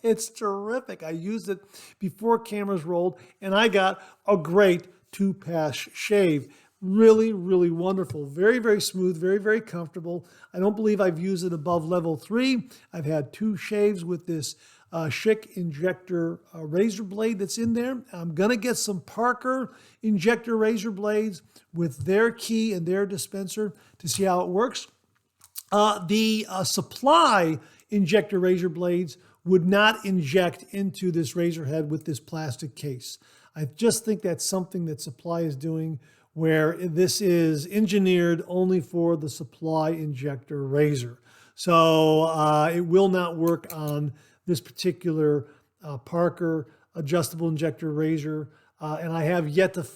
it's terrific. I used it before cameras rolled, and I got a great 2-pass shave. Really, really wonderful. Very, very smooth, very, very comfortable. I don't believe I've used it above level 3. I've had 2 shaves with this Schick Injector razor blade that's in there. I'm going to get some Parker Injector razor blades with their key and their dispenser to see how it works. The supply Injector razor blades would not inject into this razor head with this plastic case. I just think that's something that Supply is doing, where this is engineered only for the Supply Injector razor. So it will not work on this particular Parker adjustable injector razor. And I have yet to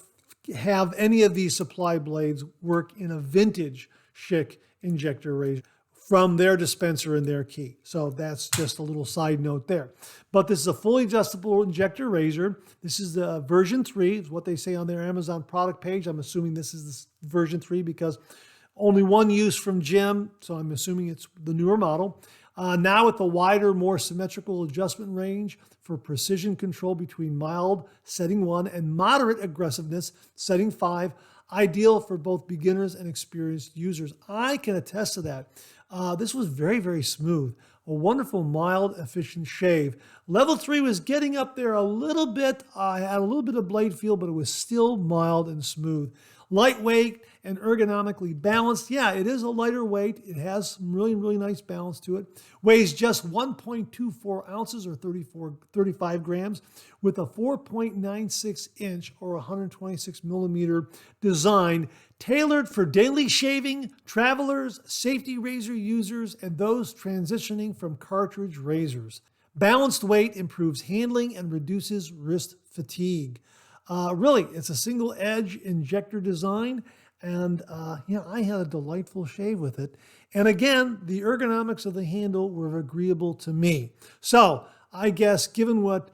have any of these Supply blades work in a vintage Schick Injector razor from their dispenser and their key. So that's just a little side note there. But this is a fully adjustable injector razor. This is the version 3, is what they say on their Amazon product page. I'm assuming this is the version 3 because only one use from Jim, so I'm assuming it's the newer model. Now with the wider, more symmetrical adjustment range for precision control between mild, setting 1, and moderate aggressiveness, setting 5, ideal for both beginners and experienced users. I can attest to that. This was very, very smooth. A wonderful, mild, efficient shave. Level 3 was getting up there a little bit. I had a little bit of blade feel, but it was still mild and smooth. Lightweight and ergonomically balanced. Yeah, it is a lighter weight. It has some really, really nice balance to it. Weighs just 1.24 ounces or 35 grams with a 4.96 inch or 126 millimeter design tailored for daily shaving, travelers, safety razor users, and those transitioning from cartridge razors. Balanced weight improves handling and reduces wrist fatigue. Really, it's a single edge injector design, and I had a delightful shave with it. And again, the ergonomics of the handle were agreeable to me. So I guess given what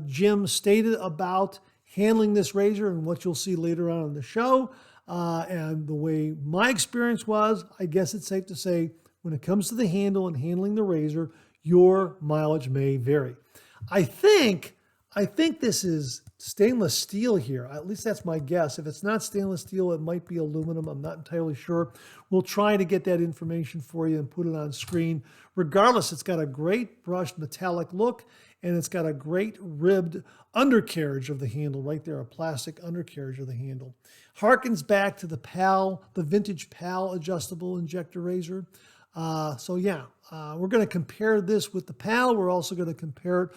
Jim stated about handling this razor and what you'll see later on in the show, and the way my experience was, I guess it's safe to say when it comes to the handle and handling the razor, your mileage may vary. I think this is stainless steel here. At least that's my guess. If it's not stainless steel, it might be aluminum. I'm not entirely sure. We'll try to get that information for you and put it on screen. Regardless, it's got a great brushed metallic look, and it's got a great ribbed undercarriage of the handle right there, a plastic undercarriage of the handle. Harkens back to the PAL, the vintage PAL adjustable injector razor. We're going to compare this with the PAL. We're also going to compare it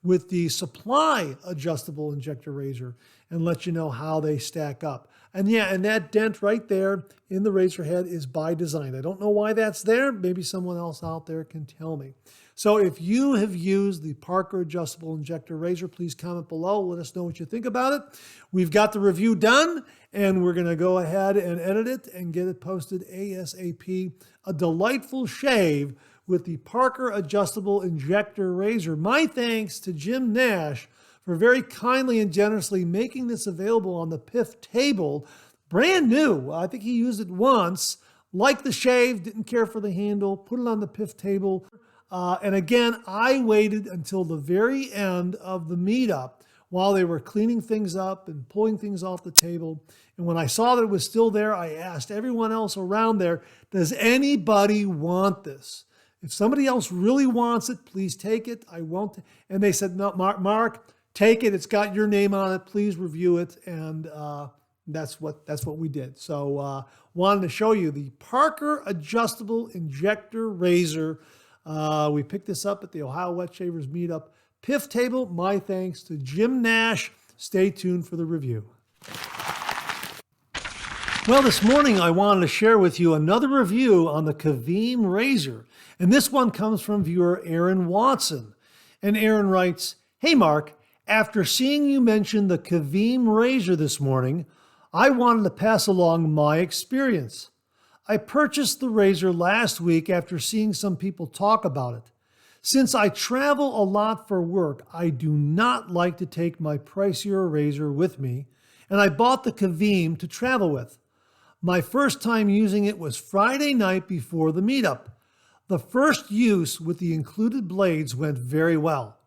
with the Supply adjustable injector razor and let you know how they stack up. And that dent right there in the razor head is by design. I don't know why that's there. Maybe someone else out there can tell me. So if you have used the Parker adjustable injector razor, please comment below. Let us know what you think about it. We've got the review done, and we're going to go ahead and edit it and get it posted ASAP. A delightful shave with the Parker adjustable injector razor. My thanks to Jim Nash for very kindly and generously making this available on the PIF table. Brand new. I think he used it once. Liked the shave, didn't care for the handle, put it on the PIF table. And again, I waited until the very end of the meetup while they were cleaning things up and pulling things off the table. And when I saw that it was still there, I asked everyone else around there, does anybody want this? If somebody else really wants it, please take it. I won't. And they said, no, Mark, take it. It's got your name on it. Please review it. And that's what we did. So wanted to show you the Parker Adjustable Injector Razor. We picked this up at the Ohio Wet Shavers Meetup. Piff table, my thanks to Jim Nash. Stay tuned for the review. Well, this morning I wanted to share with you another review on the Caveem Razor. And this one comes from viewer Aaron Watson. And Aaron writes, "Hey Mark, after seeing you mention the Caveem Razor this morning, I wanted to pass along my experience. I purchased the razor last week after seeing some people talk about it. Since I travel a lot for work, I do not like to take my pricier razor with me, and I bought the Caveem to travel with. My first time using it was Friday night before the meetup. The first use with the included blades went very well.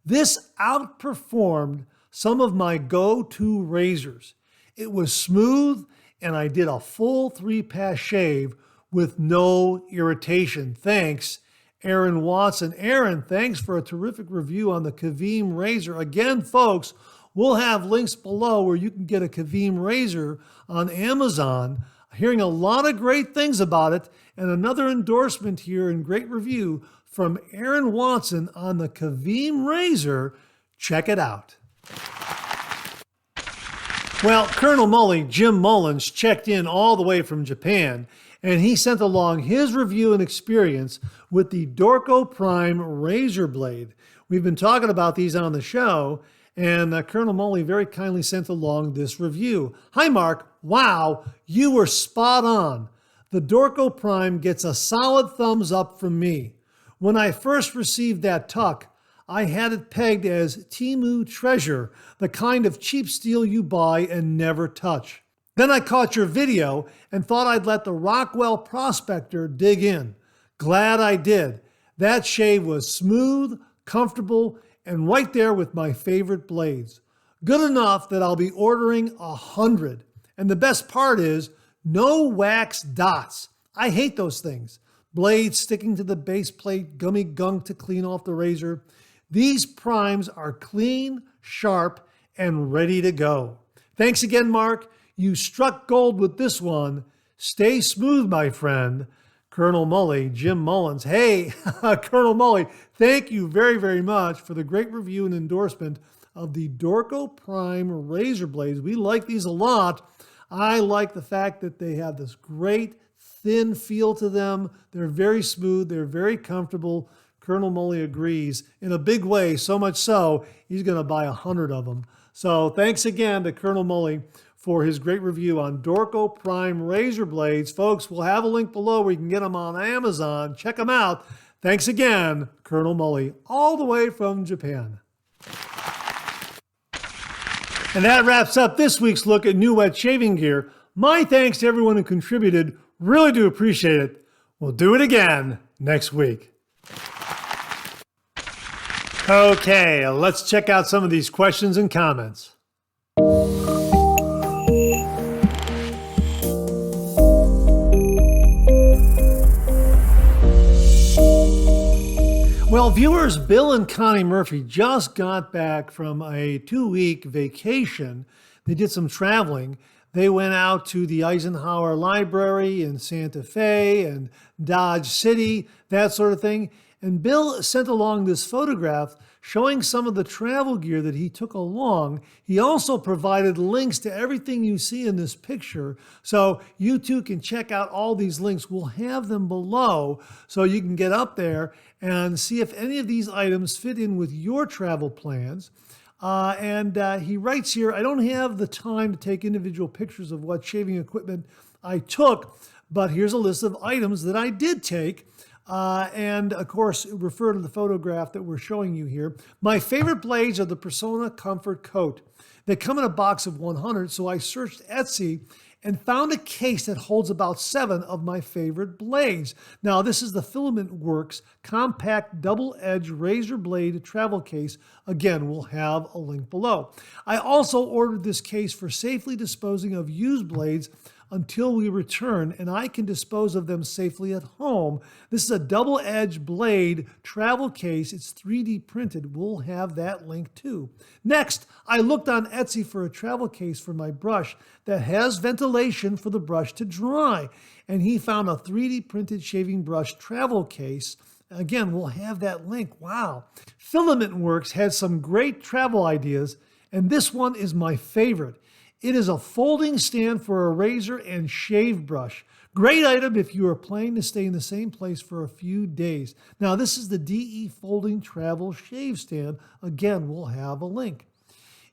This outperformed some of my go-to razors. It was smooth, and I did a full 3-pass shave with no irritation. Thanks, Aaron Watson." Aaron, thanks for a terrific review on the Caveem Razor. Again, folks, we'll have links below where you can get a Caveem Razor on Amazon. Hearing a lot of great things about it, and another endorsement here and great review from Aaron Watson on the Caveem Razor. Check it out. Well, Colonel Mully, Jim Mullins, checked in all the way from Japan, and he sent along his review and experience with the Dorco Prime razor blade. We've been talking about these on the show, and Colonel Mully very kindly sent along this review. "Hi, Mark. Wow, you were spot on. The Dorco Prime gets a solid thumbs up from me. When I first received that tuck, I had it pegged as Temu Treasure, the kind of cheap steel you buy and never touch. Then I caught your video and thought I'd let the Rockwell Prospector dig in. Glad I did. That shave was smooth, comfortable, and right there with my favorite blades. Good enough that I'll be ordering 100. And the best part is, no wax dots. I hate those things. Blades sticking to the base plate, gummy gunk to clean off the razor. These primes are clean, sharp, and ready to go. Thanks again, Mark. You struck gold with this one. Stay smooth, my friend." Colonel Mully, Jim Mullins. Hey, Colonel Mully, thank you very, very much for the great review and endorsement of the Dorco Prime razor blades. We like these a lot. I like the fact that they have this great thin feel to them. They're very smooth. They're very comfortable. Colonel Mully agrees in a big way, so much so he's going to buy 100 of them. So thanks again to Colonel Mully for his great review on Dorco Prime razor blades. Folks, we'll have a link below where you can get them on Amazon. Check them out. Thanks again, Colonel Mully, all the way from Japan. And that wraps up this week's look at new wet shaving gear. My thanks to everyone who contributed. Really do appreciate it. We'll do it again next week. Okay, let's check out some of these questions and comments. Well, viewers Bill and Connie Murphy just got back from a 2-week vacation. They did some traveling. They went out to the Eisenhower Library in Santa Fe and Dodge City, that sort of thing. And Bill sent along this photograph showing some of the travel gear that he took along. He also provided links to everything you see in this picture. So you too can check out all these links. We'll have them below so you can get up there and see if any of these items fit in with your travel plans. He writes here, "I don't have the time to take individual pictures of what shaving equipment I took, but here's a list of items that I did take." And of course, refer to the photograph that we're showing you here. My favorite blades are the Persona Comfort Coat. They come in a box of 100, so I searched Etsy and found a case that holds about 7 of my favorite blades. Now, this is the Filament Works Compact Double-Edge Razor Blade Travel Case. Again, we'll have a link below. I also ordered this case for safely disposing of used blades. until we return, and I can dispose of them safely at home. This is a double-edged blade travel case. It's 3D printed. We'll have that link too. Next, I looked on Etsy for a travel case for my brush that has ventilation for the brush to dry, and he found a 3D printed shaving brush travel case. Again, we'll have that link. Wow. Filament Works has some great travel ideas, and this one is my favorite. It is a folding stand for a razor and shave brush. Great item if you are planning to stay in the same place for a few days. Now, this is the DE Folding Travel Shave Stand. Again, we'll have a link.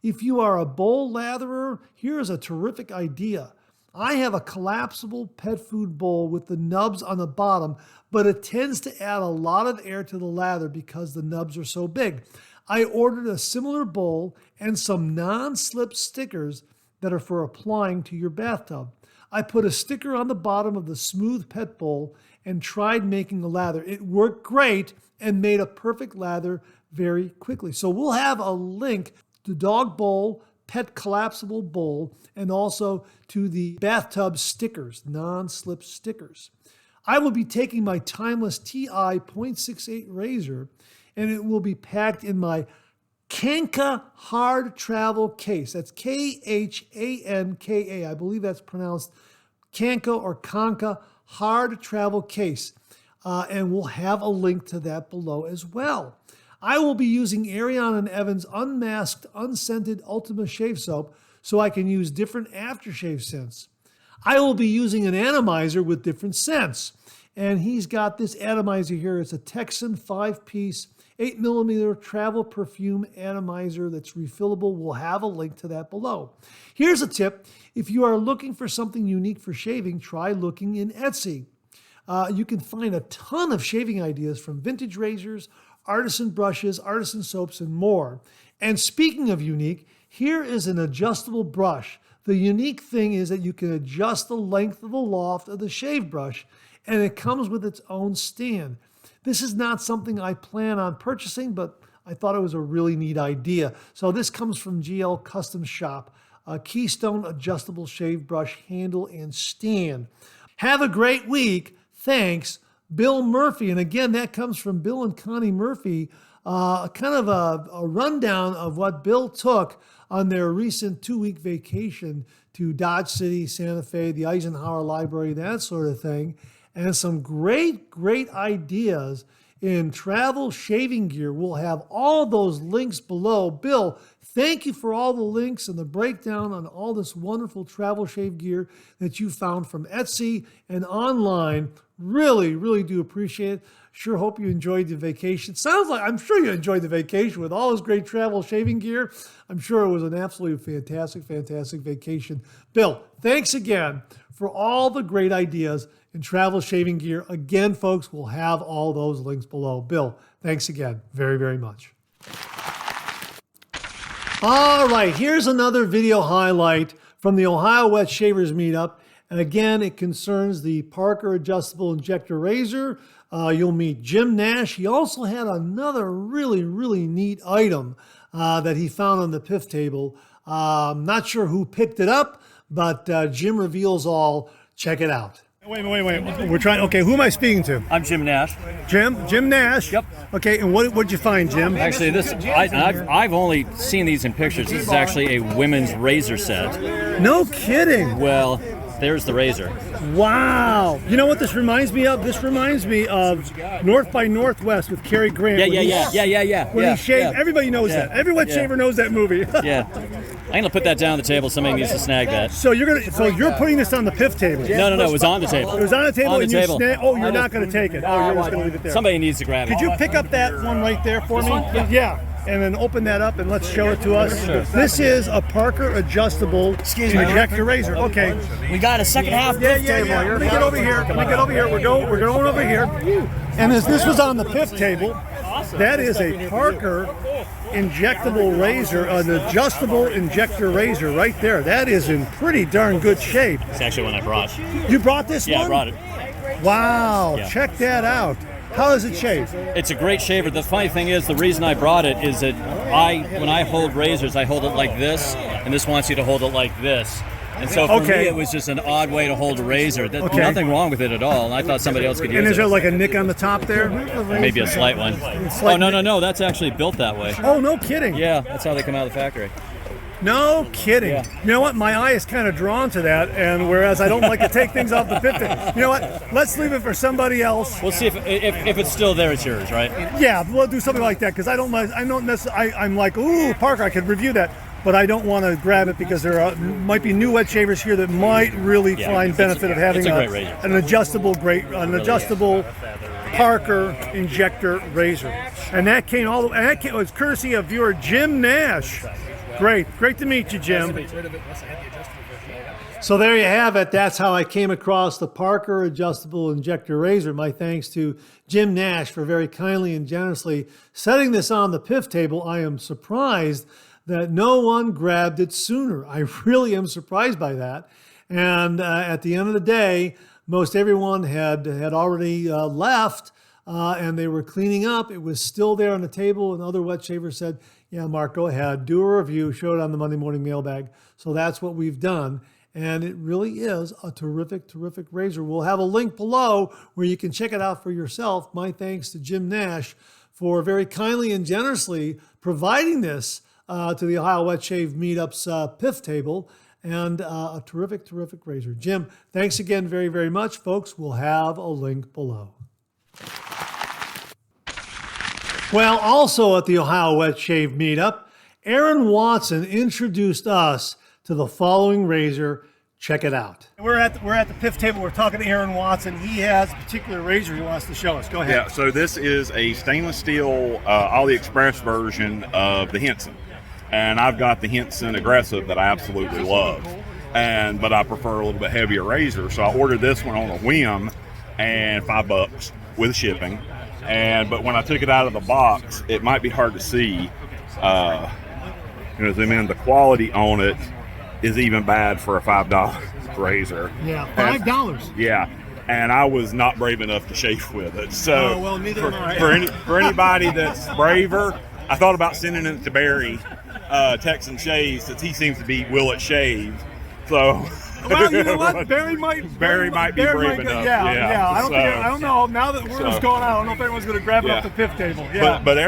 If you are a bowl latherer, here is a terrific idea. I have a collapsible pet food bowl with the nubs on the bottom, but it tends to add a lot of air to the lather because the nubs are so big. I ordered a similar bowl and some non-slip stickers that are for applying to your bathtub. I put a sticker on the bottom of the smooth pet bowl and tried making a lather. It worked great and made a perfect lather very quickly. So we'll have a link to dog bowl, pet collapsible bowl, and also to the bathtub stickers, non-slip stickers. I will be taking my Timeless TI .68 razor, and it will be packed in my Kanka hard travel case. That's K-H-A-N-K-A. I believe that's pronounced Kanka or Kanka hard travel case. And we'll have a link to that below as well. I will be using Arion and Evans unmasked, unscented Ultima shave soap so I can use different aftershave scents. I will be using an atomizer with different scents. And he's got this atomizer here. It's a Texan 5-piece 8mm travel perfume atomizer that's refillable. We'll have a link to that below. Here's a tip. If you are looking for something unique for shaving, try looking in Etsy. You can find a ton of shaving ideas from vintage razors, artisan brushes, artisan soaps, and more. And speaking of unique, here is an adjustable brush. The unique thing is that you can adjust the length of the loft of the shave brush, and it comes with its own stand. This is not something I plan on purchasing, but I thought it was a really neat idea. So this comes from GL Custom Shop, a Keystone adjustable shave brush handle and stand. Have a great week. Thanks, Bill Murphy. And again, that comes from Bill and Connie Murphy, kind of a rundown of what Bill took on their recent 2-week vacation to Dodge City, Santa Fe, the Eisenhower Library, that sort of thing. And some great ideas in travel shaving gear. We'll have all those links below. Bill, thank you for all the links and the breakdown on all this wonderful travel shave gear that you found from Etsy and online. Really do appreciate it. Sure hope you enjoyed the vacation. Sounds like, I'm sure you enjoyed the vacation with all this great travel shaving gear. I'm sure it was an absolutely fantastic vacation. Bill, thanks again for all the great ideas in travel shaving gear. Again, folks, we'll have all those links below. Bill, thanks again very much. All right, here's another video highlight from the Ohio Wet Shavers Meetup. And again, it concerns the Parker Adjustable Injector Razor. You'll meet Jim Nash. He also had another really neat item that he found on the PIF table. Not sure who picked it up, but Jim reveals all. Check it out. Wait. We're trying. Okay, who am I speaking to? I'm Jim Nash. Jim Nash. Yep. Okay, and what'd you find, Jim? Actually, I've only seen these in pictures. This is actually a women's razor set. No kidding. Well, there's the razor. Wow. You know what this reminds me of? This reminds me of North by Northwest with Cary Grant. Yeah. When he shaved, everybody knows that. Every wet shaver knows that movie. Yeah. I'm gonna put that down on the table. Somebody needs to snag that. So you're putting this on the PIF table. No. It was on the table. It was on the table. On the table. You're not gonna take it. Oh, you're just gonna leave it there. Somebody needs to grab it. Could you pick up that one right there for me? Yeah. And then open that up and let's show it to us. Sure. This is a Parker adjustable injector razor. Okay. We got a second half PIF table. Let me get over here. We're going over here. And as this was on the PIF table, that is a Parker injectable razor, an adjustable injector razor right there. That is in pretty darn good shape. It's actually one I brought. You brought this one? Yeah, I brought it. Wow. Yeah. Check that out. How does it shave? It's a great shaver. The funny thing is, the reason I brought it is that when I hold razors, I hold it like this, and this wants you to hold it like this. And so for Okay. me, it was just an odd way to hold a razor. Nothing wrong with it at all. And I thought somebody else could use it. And is there like a nick on the top there? Maybe a slight one. Slight Oh, no. That's actually built that way. Oh, no kidding. Yeah, that's how they come out of the factory. No kidding. Yeah. You know what? My eye is kind of drawn to that, and whereas I don't like to take things off the pit table. You know what? Let's leave it for somebody else. We'll see if it's still there, it's yours, right? Yeah, we'll do something like that because I don't necessarily. I'm like, ooh, Parker, I could review that, but I don't want to grab it because there might be new wet shavers here that might really find benefit of having it's a great razor. an adjustable Parker Injector razor, and that came all the way. And that was courtesy of viewer Jim Nash. Great to meet you, Jim. So there you have it. That's how I came across the Parker Adjustable Injector Razor. My thanks to Jim Nash for very kindly and generously setting this on the PIF table. I am surprised that no one grabbed it sooner. I really am surprised by that. And at the end of the day, most everyone had already left and they were cleaning up. It was still there on the table, and other wet shavers said, yeah, Mark, go ahead, do a review, show it on the Monday Morning Mailbag. So that's what we've done. And it really is a terrific razor. We'll have a link below where you can check it out for yourself. My thanks to Jim Nash for very kindly and generously providing this to the Ohio Wet Shave Meetup's PIF table, and a terrific razor. Jim, thanks again very much. Folks, we'll have a link below. Well, also at the Ohio Wet Shave Meetup, Aaron Watson introduced us to the following razor. Check it out. We're at the PIF table. We're talking to Aaron Watson. He has a particular razor he wants to show us. Go ahead. Yeah, so this is a stainless steel AliExpress version of the Henson. And I've got the Henson Aggressive that I absolutely love. But I prefer a little bit heavier razor. So I ordered this one on a whim, and $5 with shipping. But when I took it out of the box, it might be hard to see. Zoom in. The quality on it is even bad for a $5 razor. Yeah, $5. Yeah, and I was not brave enough to shave with it. So neither am I. for anybody that's braver, I thought about sending it to Barry, Texan Shave, since he seems to be will it shave. So. Well, you know what? Barry might be brave enough. Yeah. I don't know. Now that word is going out, I don't know if anyone's going to grab it off the PIF table. Yeah. But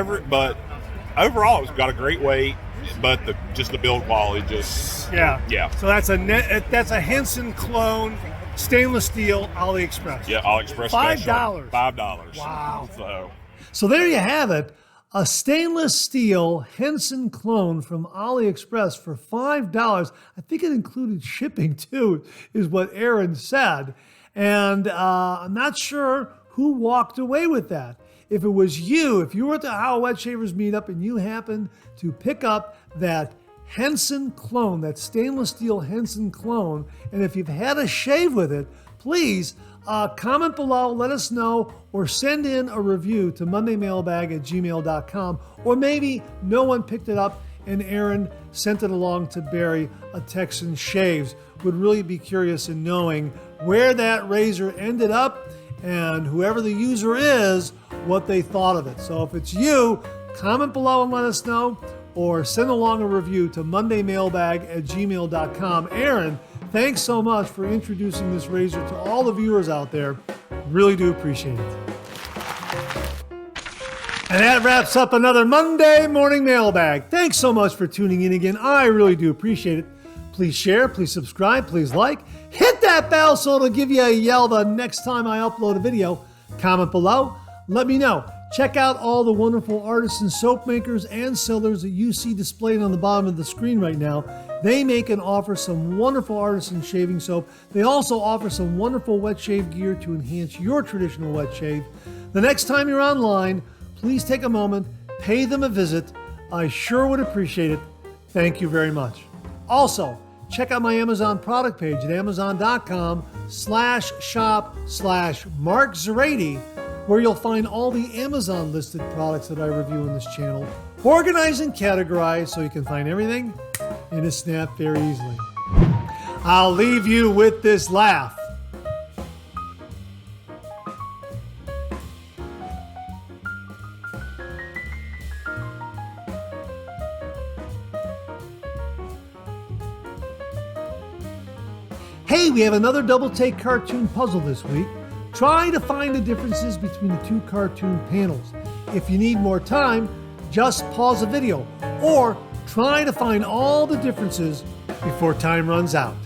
overall, it's got a great weight. But just the build quality, yeah. So that's a Henson clone, stainless steel, AliExpress. Yeah, AliExpress. $5. $5. Wow. So there you have it. A stainless steel Henson clone from AliExpress for $5. I think it included shipping too, is what Aaron said. And I'm not sure who walked away with that. If it was you, if you were at the Ohio Wet Shavers Meetup and you happened to pick up that Henson clone, that stainless steel Henson clone, and if you've had a shave with it, please comment below, let us know, or send in a review to mondaymailbag@gmail.com. Or maybe no one picked it up and Aaron sent it along to Barry, a Texan Shaves. Would really be curious in knowing where that razor ended up and whoever the user is, what they thought of it. So if it's you, comment below and let us know, or send along a review to mondaymailbag@gmail.com. Aaron, thanks so much for introducing this razor to all the viewers out there. Really do appreciate it. And that wraps up another Monday Morning Mailbag. Thanks so much for tuning in again. I really do appreciate it. Please share, please subscribe, please like. Hit that bell so it'll give you a yell the next time I upload a video. Comment below. Let me know. Check out all the wonderful artisan soap makers and sellers that you see displayed on the bottom of the screen right now. They make and offer some wonderful artisan shaving soap. They also offer some wonderful wet shave gear to enhance your traditional wet shave. The next time you're online, please take a moment, pay them a visit. I sure would appreciate it. Thank you very much. Also, check out my Amazon product page at amazon.com/shop/Mark Zarady, where you'll find all the Amazon listed products that I review on this channel, organized and categorized so you can find everything in a snap very easily. I'll leave you with this laugh. Hey, we have another double take cartoon puzzle this week. Try to find the differences between the two cartoon panels. If you need more time, just pause the video or try to find all the differences before time runs out.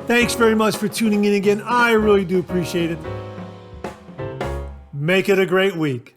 Thanks very much for tuning in again. I really do appreciate it. Make it a great week.